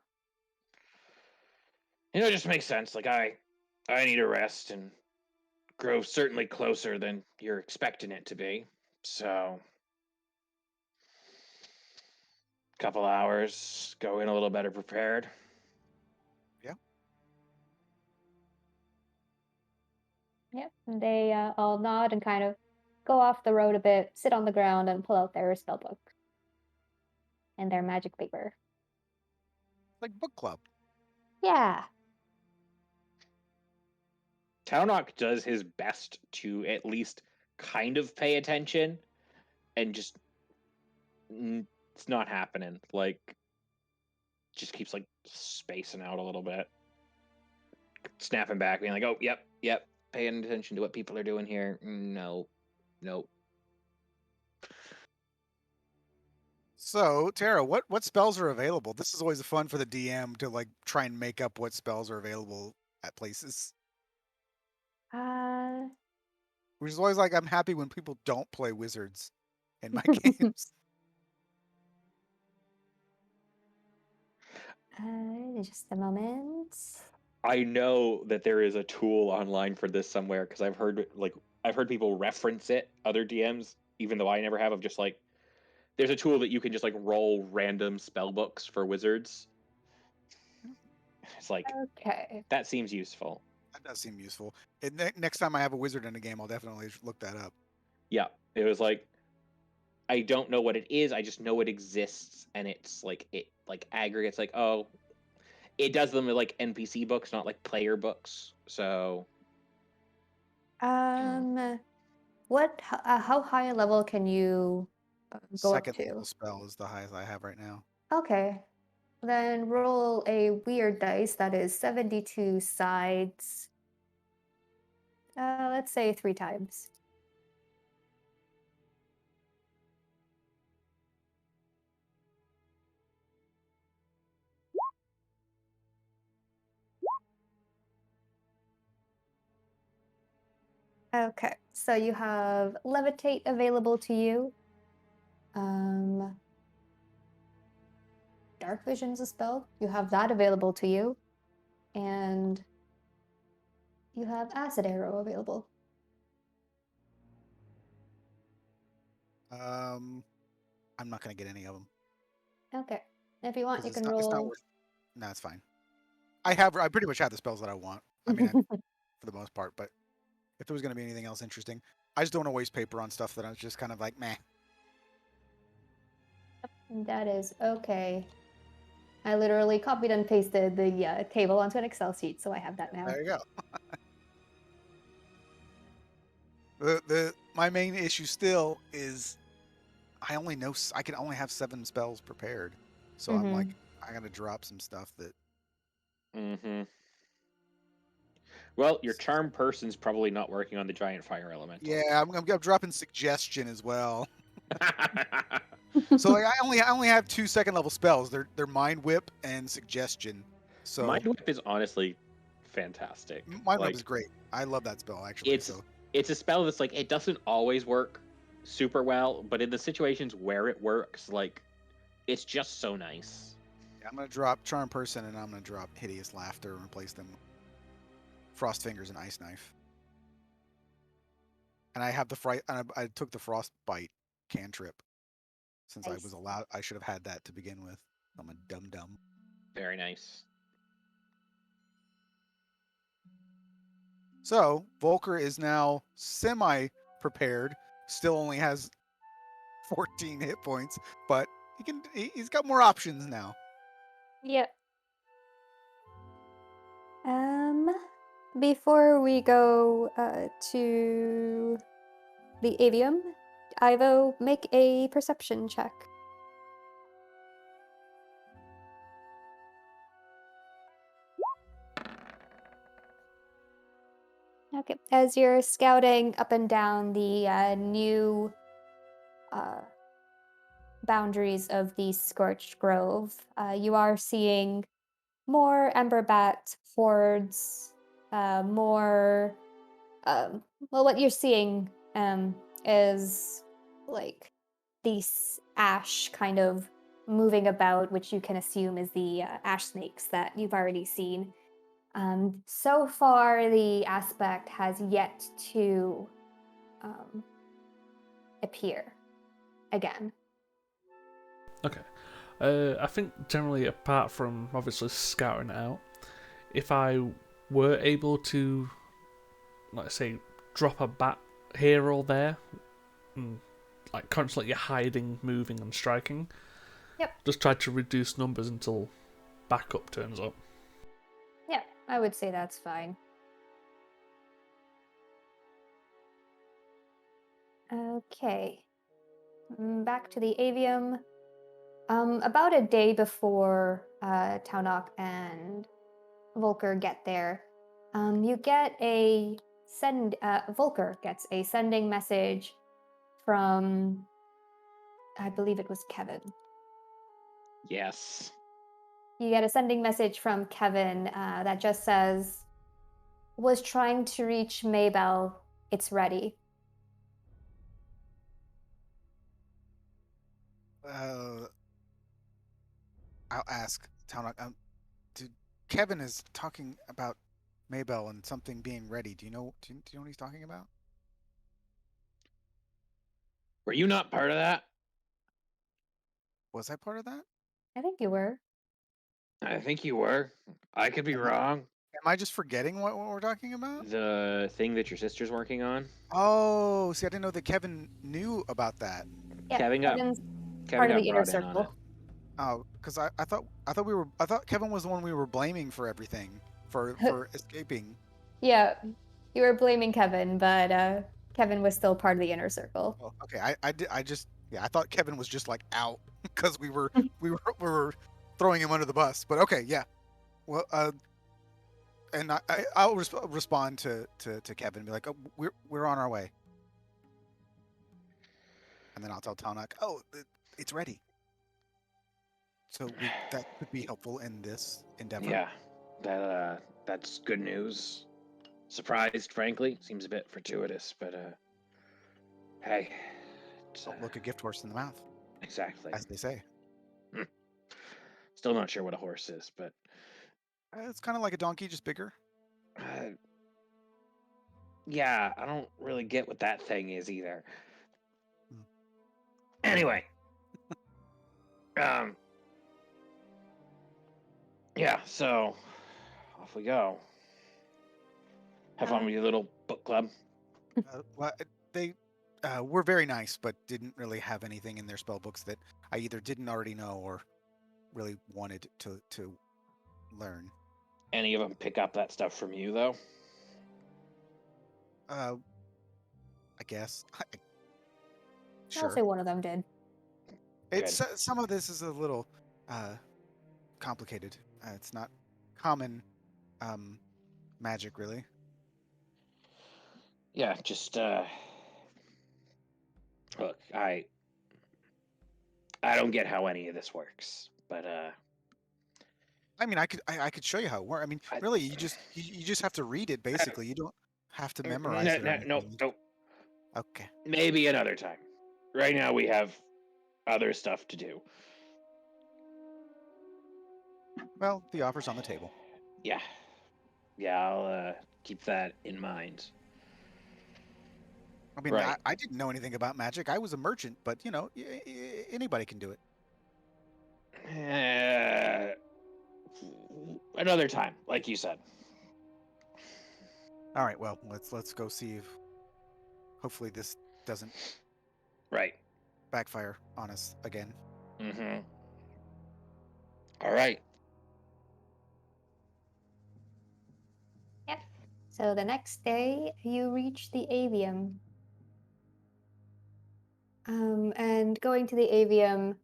It just makes sense. Like I need a rest, and Grove's certainly closer than you're expecting it to be. So, couple hours, go in a little better prepared. Yeah. Yep. They all nod and kind of go off the road a bit, sit on the ground, and pull out their spell book and their magic paper. Like book club. Yeah. Taunok does his best to at least kind of pay attention, and just it's not happening. Like, just keeps like spacing out a little bit, snapping back, being like, "Oh, yep, paying attention to what people are doing here." No, nope. So, Tara, what spells are available? This is always fun for the DM to like try and make up what spells are available at places. Uh, Which is always like I'm happy when people don't play wizards in my games. just a moment. I know that there is a tool online for this somewhere, because I've heard people reference it, other DMs, even though I never have. Of just like, there's a tool that you can just like roll random spell books for wizards. It's like, Okay. that seems useful. That does seem useful. And next time I have a wizard in a game, I'll definitely look that up. Yeah, it was like, I don't know what it is. I just know it exists, and it's like it like aggregates. Like, oh, it does them with like NPC books, not like player books. So How high a level can you go up Second level to? spell is the highest I have right now. Okay. Then roll a weird dice that is 72 sides. Let's say 3 times. Okay, so you have levitate available to you. Dark vision's a spell. You have that available to you. And you have acid arrow available. I'm not gonna get any of them. Okay. If you want, you It's can not roll. worth. No, it's fine. I pretty much have the spells that I want. I mean, for the most part. But if there was gonna be anything else interesting, I just don't want to waste paper on stuff that I was just kind of like meh. That is okay. I literally copied and pasted the table onto an Excel sheet, so I have that now. There you go. My main issue still is I can only have 7 spells prepared, so I'm like I gotta drop some stuff that. Mm-hmm. Well, your charm person's probably not working on the giant fire elemental. Yeah, I'm dropping suggestion as well. So like I only have 2 second level spells. They're mind whip and suggestion. So Mind Whip is honestly fantastic. mind whip is great. I love that spell actually. It's a spell that's like, it doesn't always work super well, but in the situations where it works, like, it's just so nice. Yeah, I'm gonna drop charm person and I'm gonna drop hideous laughter and replace them with frost fingers and ice knife. And I have the fright. I took the frostbite cantrip since I Nice. was allowed. I should have had that to begin with. I'm a dum. Very nice. So Volker is now semi prepared. Still only has 14 hit points, but he's got more options now. Yep. Before we go to the avium, Ivo, make a perception check. Okay, as you're scouting up and down the new boundaries of the Scorched Grove, you are seeing more ember bat hordes, more. Well, what you're seeing is like these ash kind of moving about, which you can assume is the ash snakes that you've already seen. So far, the aspect has yet to um, appear again. Okay. I think generally, apart from obviously scouting it out, if I were able to, let's say, drop a bat here or there, and like constantly hiding, moving, and striking, Yep. just try to reduce numbers until backup turns up. Yeah, I would say that's fine. Okay. Back to the avium. About a day before Taunok and Volker get there, you get a Volker gets a sending message from, I believe it was Kevin. Yes. You get a sending message from Kevin that just says, "Was trying to reach Maybell. It's ready." I'll ask Talnok. Dude, Kevin is talking about Maybell and something being ready. Do you know? Do you know what he's talking about? Were you not part of that? Was I part of that? I think you were. I think you were. I could be Am, wrong. am I just forgetting what we're talking about? The thing that your sister's working on? Oh, see, I didn't know that Kevin knew about that. Yep, Kevin got Kevin's Kevin part of got the inner brought in on it. circle. Oh, because I thought Kevin was the one we were blaming for everything for escaping. Yeah, you were blaming Kevin, but Kevin was still part of the inner circle. Oh, okay. I just yeah, I thought Kevin was just like out because we were throwing him under the bus. But okay, yeah. Well, and I'll respond to Kevin and be like, oh, we're on our way, and then I'll tell Talnak, oh, it's ready. So that could be helpful in this endeavor. Yeah. That's good news. Surprised, frankly. Seems a bit fortuitous, but hey. Don't look a gift horse in the mouth, Exactly. as they say. Still not sure what a horse is, but It's kind of like a donkey, just bigger. uh, yeah, I don't really get what that thing is either. Hmm. Anyway, yeah, so off we go. Have fun with your little book club. Well, they were very nice, but didn't really have anything in their spell books that I either didn't already know or really wanted to learn. Any of them pick up that stuff from you, though? I guess. I'll Sure. say one of them did. It's some of this is a little complicated. It's not common magic, really. Yeah, just look, I don't get how any of this works, but I mean, I could show you how it works. I mean, I, really, you just have to read it. Basically, you don't have to memorize it or no, anything. no, Okay. maybe another time. Right now we have other stuff to do. Well, the offer's on the table. Yeah, I'll keep that in mind. I mean, Right. I didn't know anything about magic. I was a merchant, but anybody can do it. Uh, another time, like you said. All right, well, let's go see if hopefully this doesn't Right. backfire on us again. Mm-hmm. All right. Yep. So the next day, you reach the avium. And going to the avium,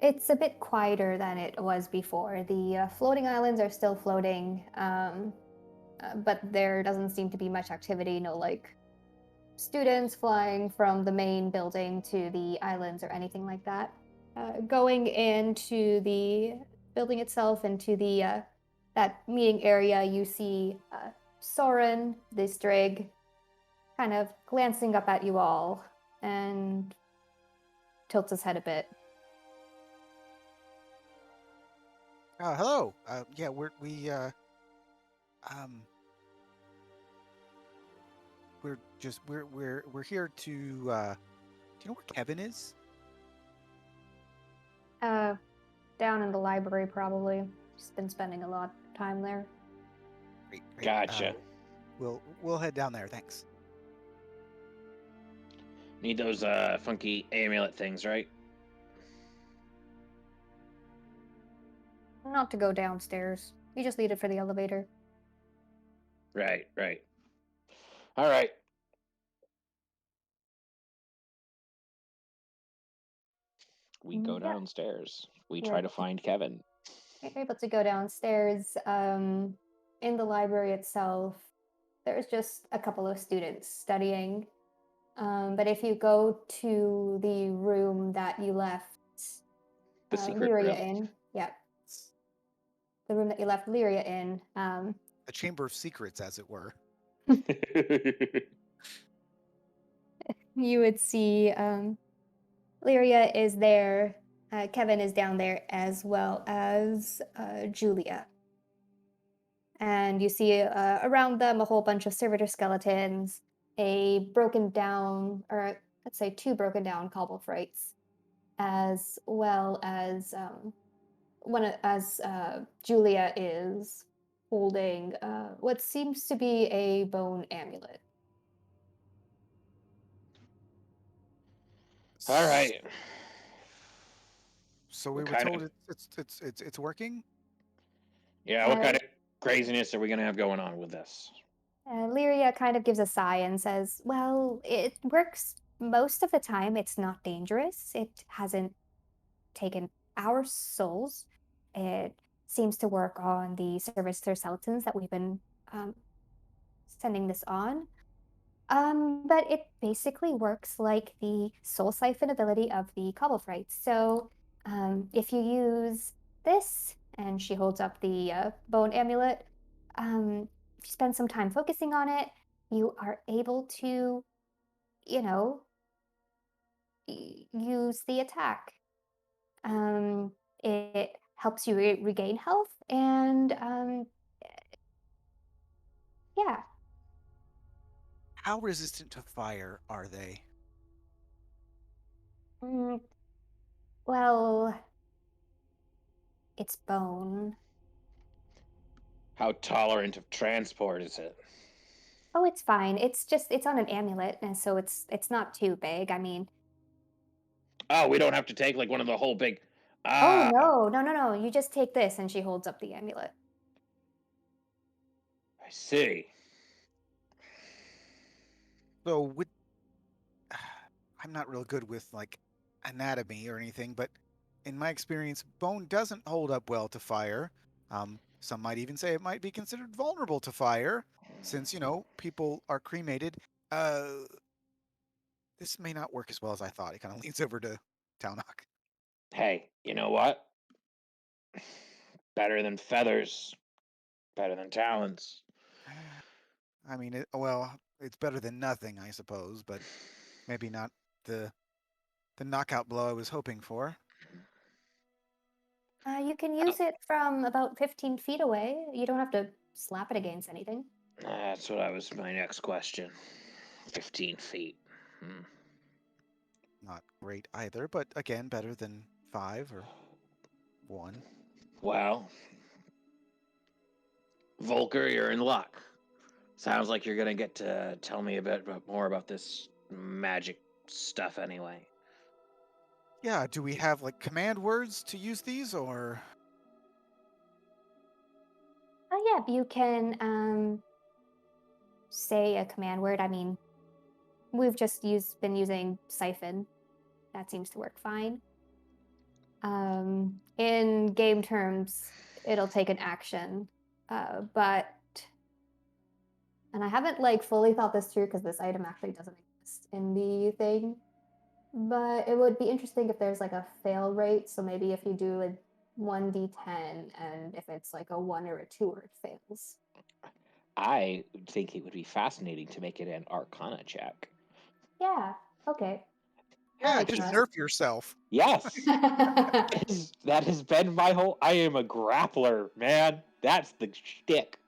it's a bit quieter than it was before. The floating islands are still floating, but there doesn't seem to be much activity. No, like students flying from the main building to the islands or anything like that. Going into the building itself into the that meeting area, you see Soren, the Strig, kind of glancing up at you all and tilts his head a bit. Hello. Yeah, um, we're here to. Do you know where Kevin is? Down in the library, probably. Just been spending a lot of time there. Great. Gotcha. We'll head down there. Thanks. Need those funky amulet things, right? Not to go downstairs. You just need it for the elevator. Right, right. All right. We go Yeah. downstairs. We You're try to able to, find Kevin. you're able to go downstairs. In the library itself, there's just a couple of students studying. But if you go to the room that you left The secret Lyria room. in, yeah, the room that you left Lyria in, A chamber of secrets, as it were. you would see Lyria is there. Kevin is down there as well as Julia. And you see around them a whole bunch of servitor skeletons, a broken down, or let's say two broken down cobble frights, as well as Julia is holding what seems to be a bone amulet. All right. So What we were kind told of it's working. yeah? What Uh, kind of craziness are we gonna have going on with this? Lyria kind of gives a sigh and says, "Well, it works most of the time. It's not dangerous. It hasn't taken our souls. It seems to work on the servitor skeletons that we've been um, sending this on. But it basically works like the soul siphon ability of the Cobblefright. So if you use this, and she holds up the bone amulet, if you spend some time focusing on it, you are able to, you know, use the attack. Um, it helps you regain health, and yeah. How resistant to fire are they? Mm, well, it's bone. How tolerant of transport is it? Oh, it's fine. It's on an amulet, and so it's not too big. I mean, Oh, we don't have to take like one of the whole big. oh Ah, no, no, no, no. You just take this, and she holds up the amulet. I see. So would I'm not real good with like anatomy or anything, but in my experience, bone doesn't hold up well to fire. Some might even say it might be considered vulnerable to fire, since people are cremated. Uh, this may not work as well as I thought. He kind of leans over to Taunok. Hey, you know what? Better than feathers. Better than talons. I mean, it's better than nothing, I suppose, but maybe not the knockout blow I was hoping for. You can Oh, use it from about 15 feet away. You don't have to slap it against anything. that's what I was my next question. 15 feet. Hmm. Not great either, but again, better than 5 or 1. Well, Volker, you're in luck. Sounds like you're gonna get to tell me a bit more about this magic stuff anyway. Yeah, do we have like command words to use these or Oh yeah, you can say a command word. I mean, we've just been using siphon. That seems to work fine. In game terms, it'll take an action, but and I haven't like fully thought this through because this item actually doesn't exist in the thing. But it would be interesting if there's like a fail rate. So maybe if you do 1d10, and if it's like a 1 or a 2 or it fails. I think it would be fascinating to make it an Arcana check. Yeah, okay. I Yeah, like just that. nerf yourself. Yes, that has been my whole. I am a grappler, man. That's the shtick.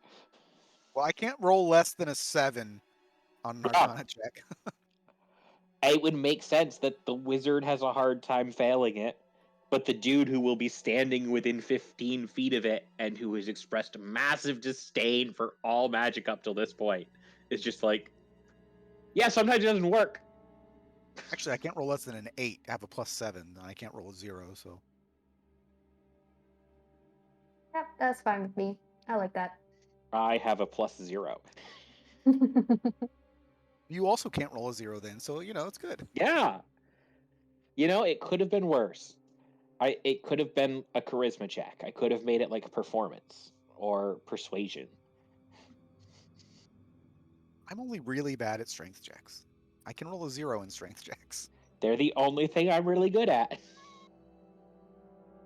Well, I can't roll less than a 7 on an Yeah. Arcana check. It would make sense that the wizard has a hard time failing it, but the dude who will be standing within 15 feet of it and who has expressed massive disdain for all magic up till this point is just like, yeah, sometimes it doesn't work. Actually, I can't roll less than an 8. I have a +7, and I can't roll a 0, so. Yep, that's fine with me. I like that. I have a +0. You also can't roll a 0 then, so, it's good. Yeah. It could have been worse. It could have been a charisma check. I could have made it like a performance or persuasion. I'm only really bad at strength checks. I can roll a 0 in strength checks. They're the only thing I'm really good at.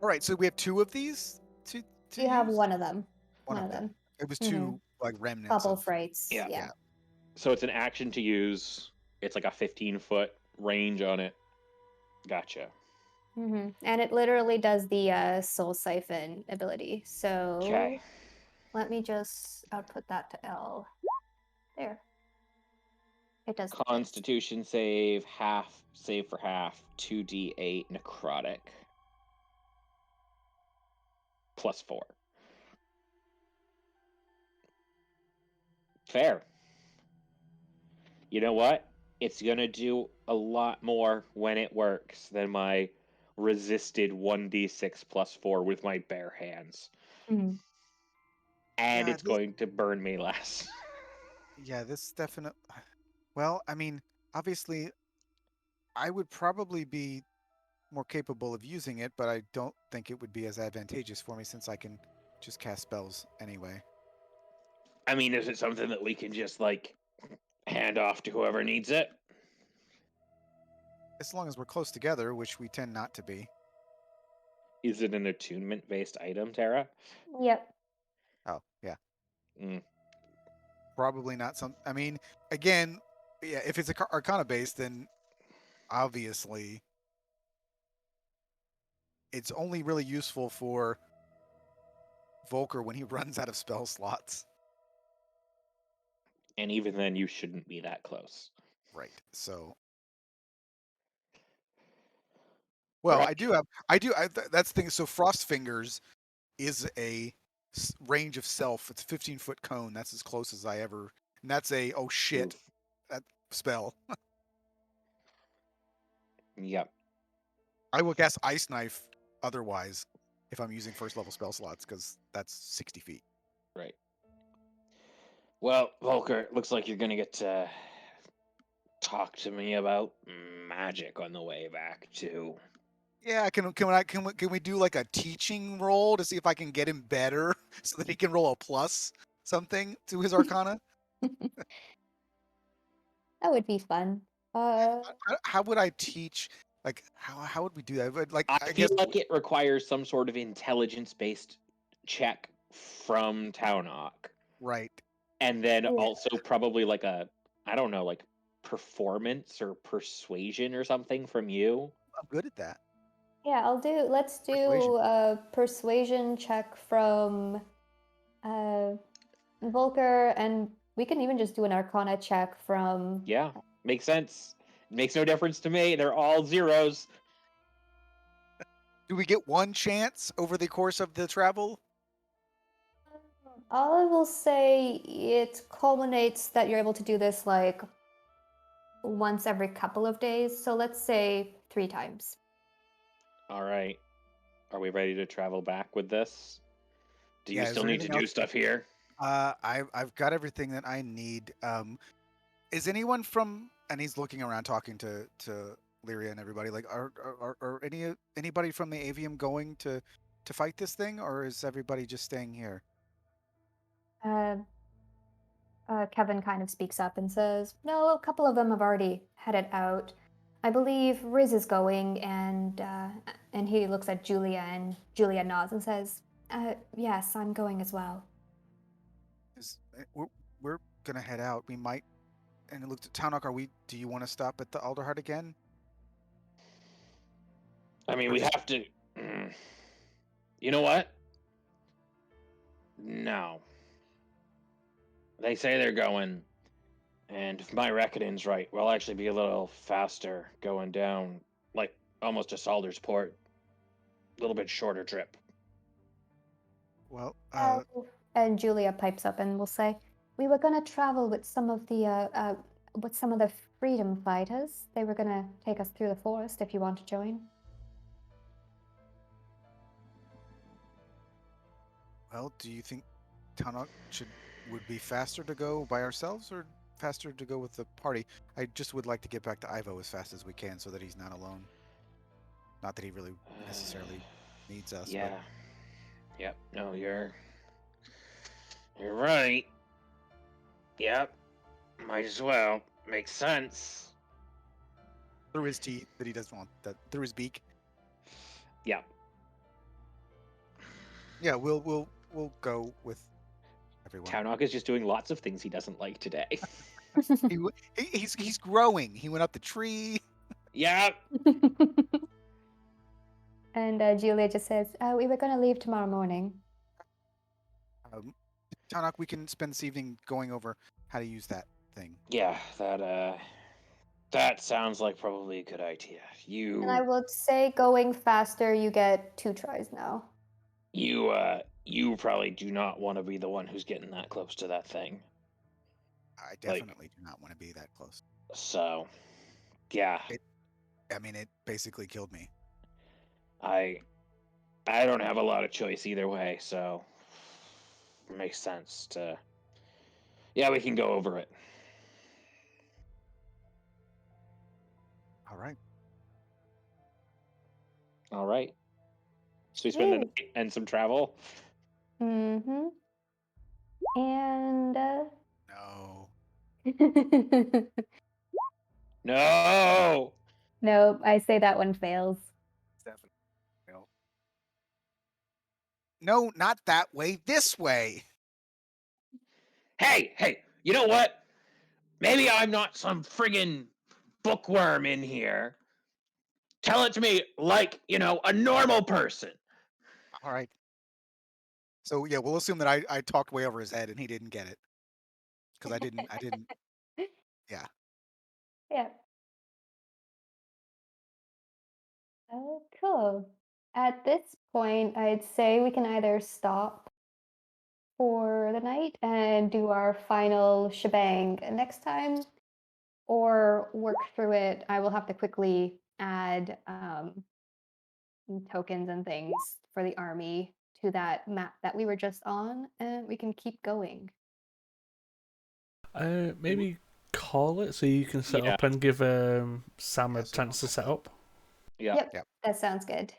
All right, so we have 2 of these to You have use? one of them. One One of of them. them. It was Mhm. 2, like, remnants Bubble of... frights. Yeah. Yeah. So it's an action to use. It's like a 15-foot range on it. Gotcha. And it literally does the soul siphon ability. So Okay. let me just put that to L. There. It does. Constitution save, save for half, 2d8 necrotic. +4. Fair. You know what? It's gonna do a lot more when it works than my resisted 1d6 +4 with my bare hands. Mhm. And Yeah, it's going to burn me less. Yeah, this definitely... Well, I mean, obviously, I would probably be more capable of using it, but I don't think it would be as advantageous for me since I can just cast spells anyway. I mean, is it something that we can just, like, hand off to whoever needs it? As long as we're close together, which we tend not to be. Is it an attunement-based item, Tara? Yep. Oh, yeah. Mm. Probably not some... I mean, again, yeah, if it's Arcana based, then obviously it's only really useful for Volker when he runs out of spell slots. And even then, you shouldn't be that close. Right. So... Well, Right. that's the thing. So Frost Fingers is a range of self. It's a 15-foot cone. That's as close as I ever... And that's a, oh shit, Oof. that spell. Yep. I will cast Ice Knife otherwise if I'm using first level spell slots, because that's 60 feet. Right. Well, Volker, looks like you're gonna get to talk to me about magic on the way back too. Yeah, can we do like a teaching roll to see if I can get him better so that he can roll a plus something to his Arcana? That would be fun. How would I teach? Like, how would we do that? Like, I I feel guess... like it requires some sort of intelligence-based check from Taunok, Right. and then Yeah. also probably like a, I don't know, like performance or persuasion or something from you. I'm good at that. Yeah, let's Persuasion. do a persuasion check from uh Volker, and we can even just do an Arcana check from. Yeah, makes sense. Makes no difference to me. They're all zeros. Do we get one chance over the course of the travel? I will say it culminates that you're able to do this like once every couple of days. So let's say 3 times. All right. Are we ready to travel back with this? Do you Yeah, is still there need to anything do else? stuff here? I've got everything that I need. Is anyone from... And he's looking around talking to Lyria and everybody. Like, are anybody from the Avium going to fight this thing, or is everybody just staying here? Uh, Kevin kind of speaks up and says, "No, a couple of them have already headed out. I believe Riz is going, and he looks at Julia, and Julia nods and says, "Yes, I'm going as well." We're gonna head out. We might. And it looked at Townok. Do you want to stop at the Alderheart again? I mean, Or we just- have to. You know what? No. They say they're going, and if my reckoning's right, we'll actually be a little faster going down, like almost to Salder's Port. A little bit shorter trip. Well, And Julia pipes up and will say, "We were going to travel with some of the freedom fighters. They were going to take us through the forest if you want to join." well, do you think Townok would be faster to go by ourselves or faster to go with the party? I just would like to get back to Ivo as fast as we can so that he's not alone. Not that he really necessarily needs us, Yeah. Yep. No, you're right. Yep. Might as well. Makes sense. but through his teeth that he doesn't want that through his beak. Yeah. Yeah, we'll go with everyone. Townok is just doing lots of things he doesn't like today. He's growing. He went up the tree. Yep. And Julia just says, "We were going to leave tomorrow morning." Townok, we can spend this evening going over how to use that thing. Yeah, that sounds like probably a good idea. And I will say, going faster, you get 2 tries now. You probably do not want to be the one who's getting that close to that thing. I definitely do not want to be that close. So, yeah, I mean, it basically killed me. I don't have a lot of choice either way, so it makes sense to. Yeah, we can go over it. All right. All right. So we spend the Yay. night and some travel. Mm-hmm. And No. No. no, I say that one fails. Definitely. No, not that way. This way. Hey, you know what? Maybe I'm not some friggin' bookworm in here. Tell it to me like, a normal person. All right. So yeah, we'll assume that I talked way over his head and he didn't get it because I didn't. Yeah. Yeah. Oh, cool. At this point, I'd say we can either stop for the night and do our final shebang next time, or work through it. I will have to quickly add tokens and things for the army to that map that we were just on, and we can keep going. Maybe call it so you can set Yeah. up and give Sam a Yes, chance to set up. Yeah. Yep, Yep. that sounds good.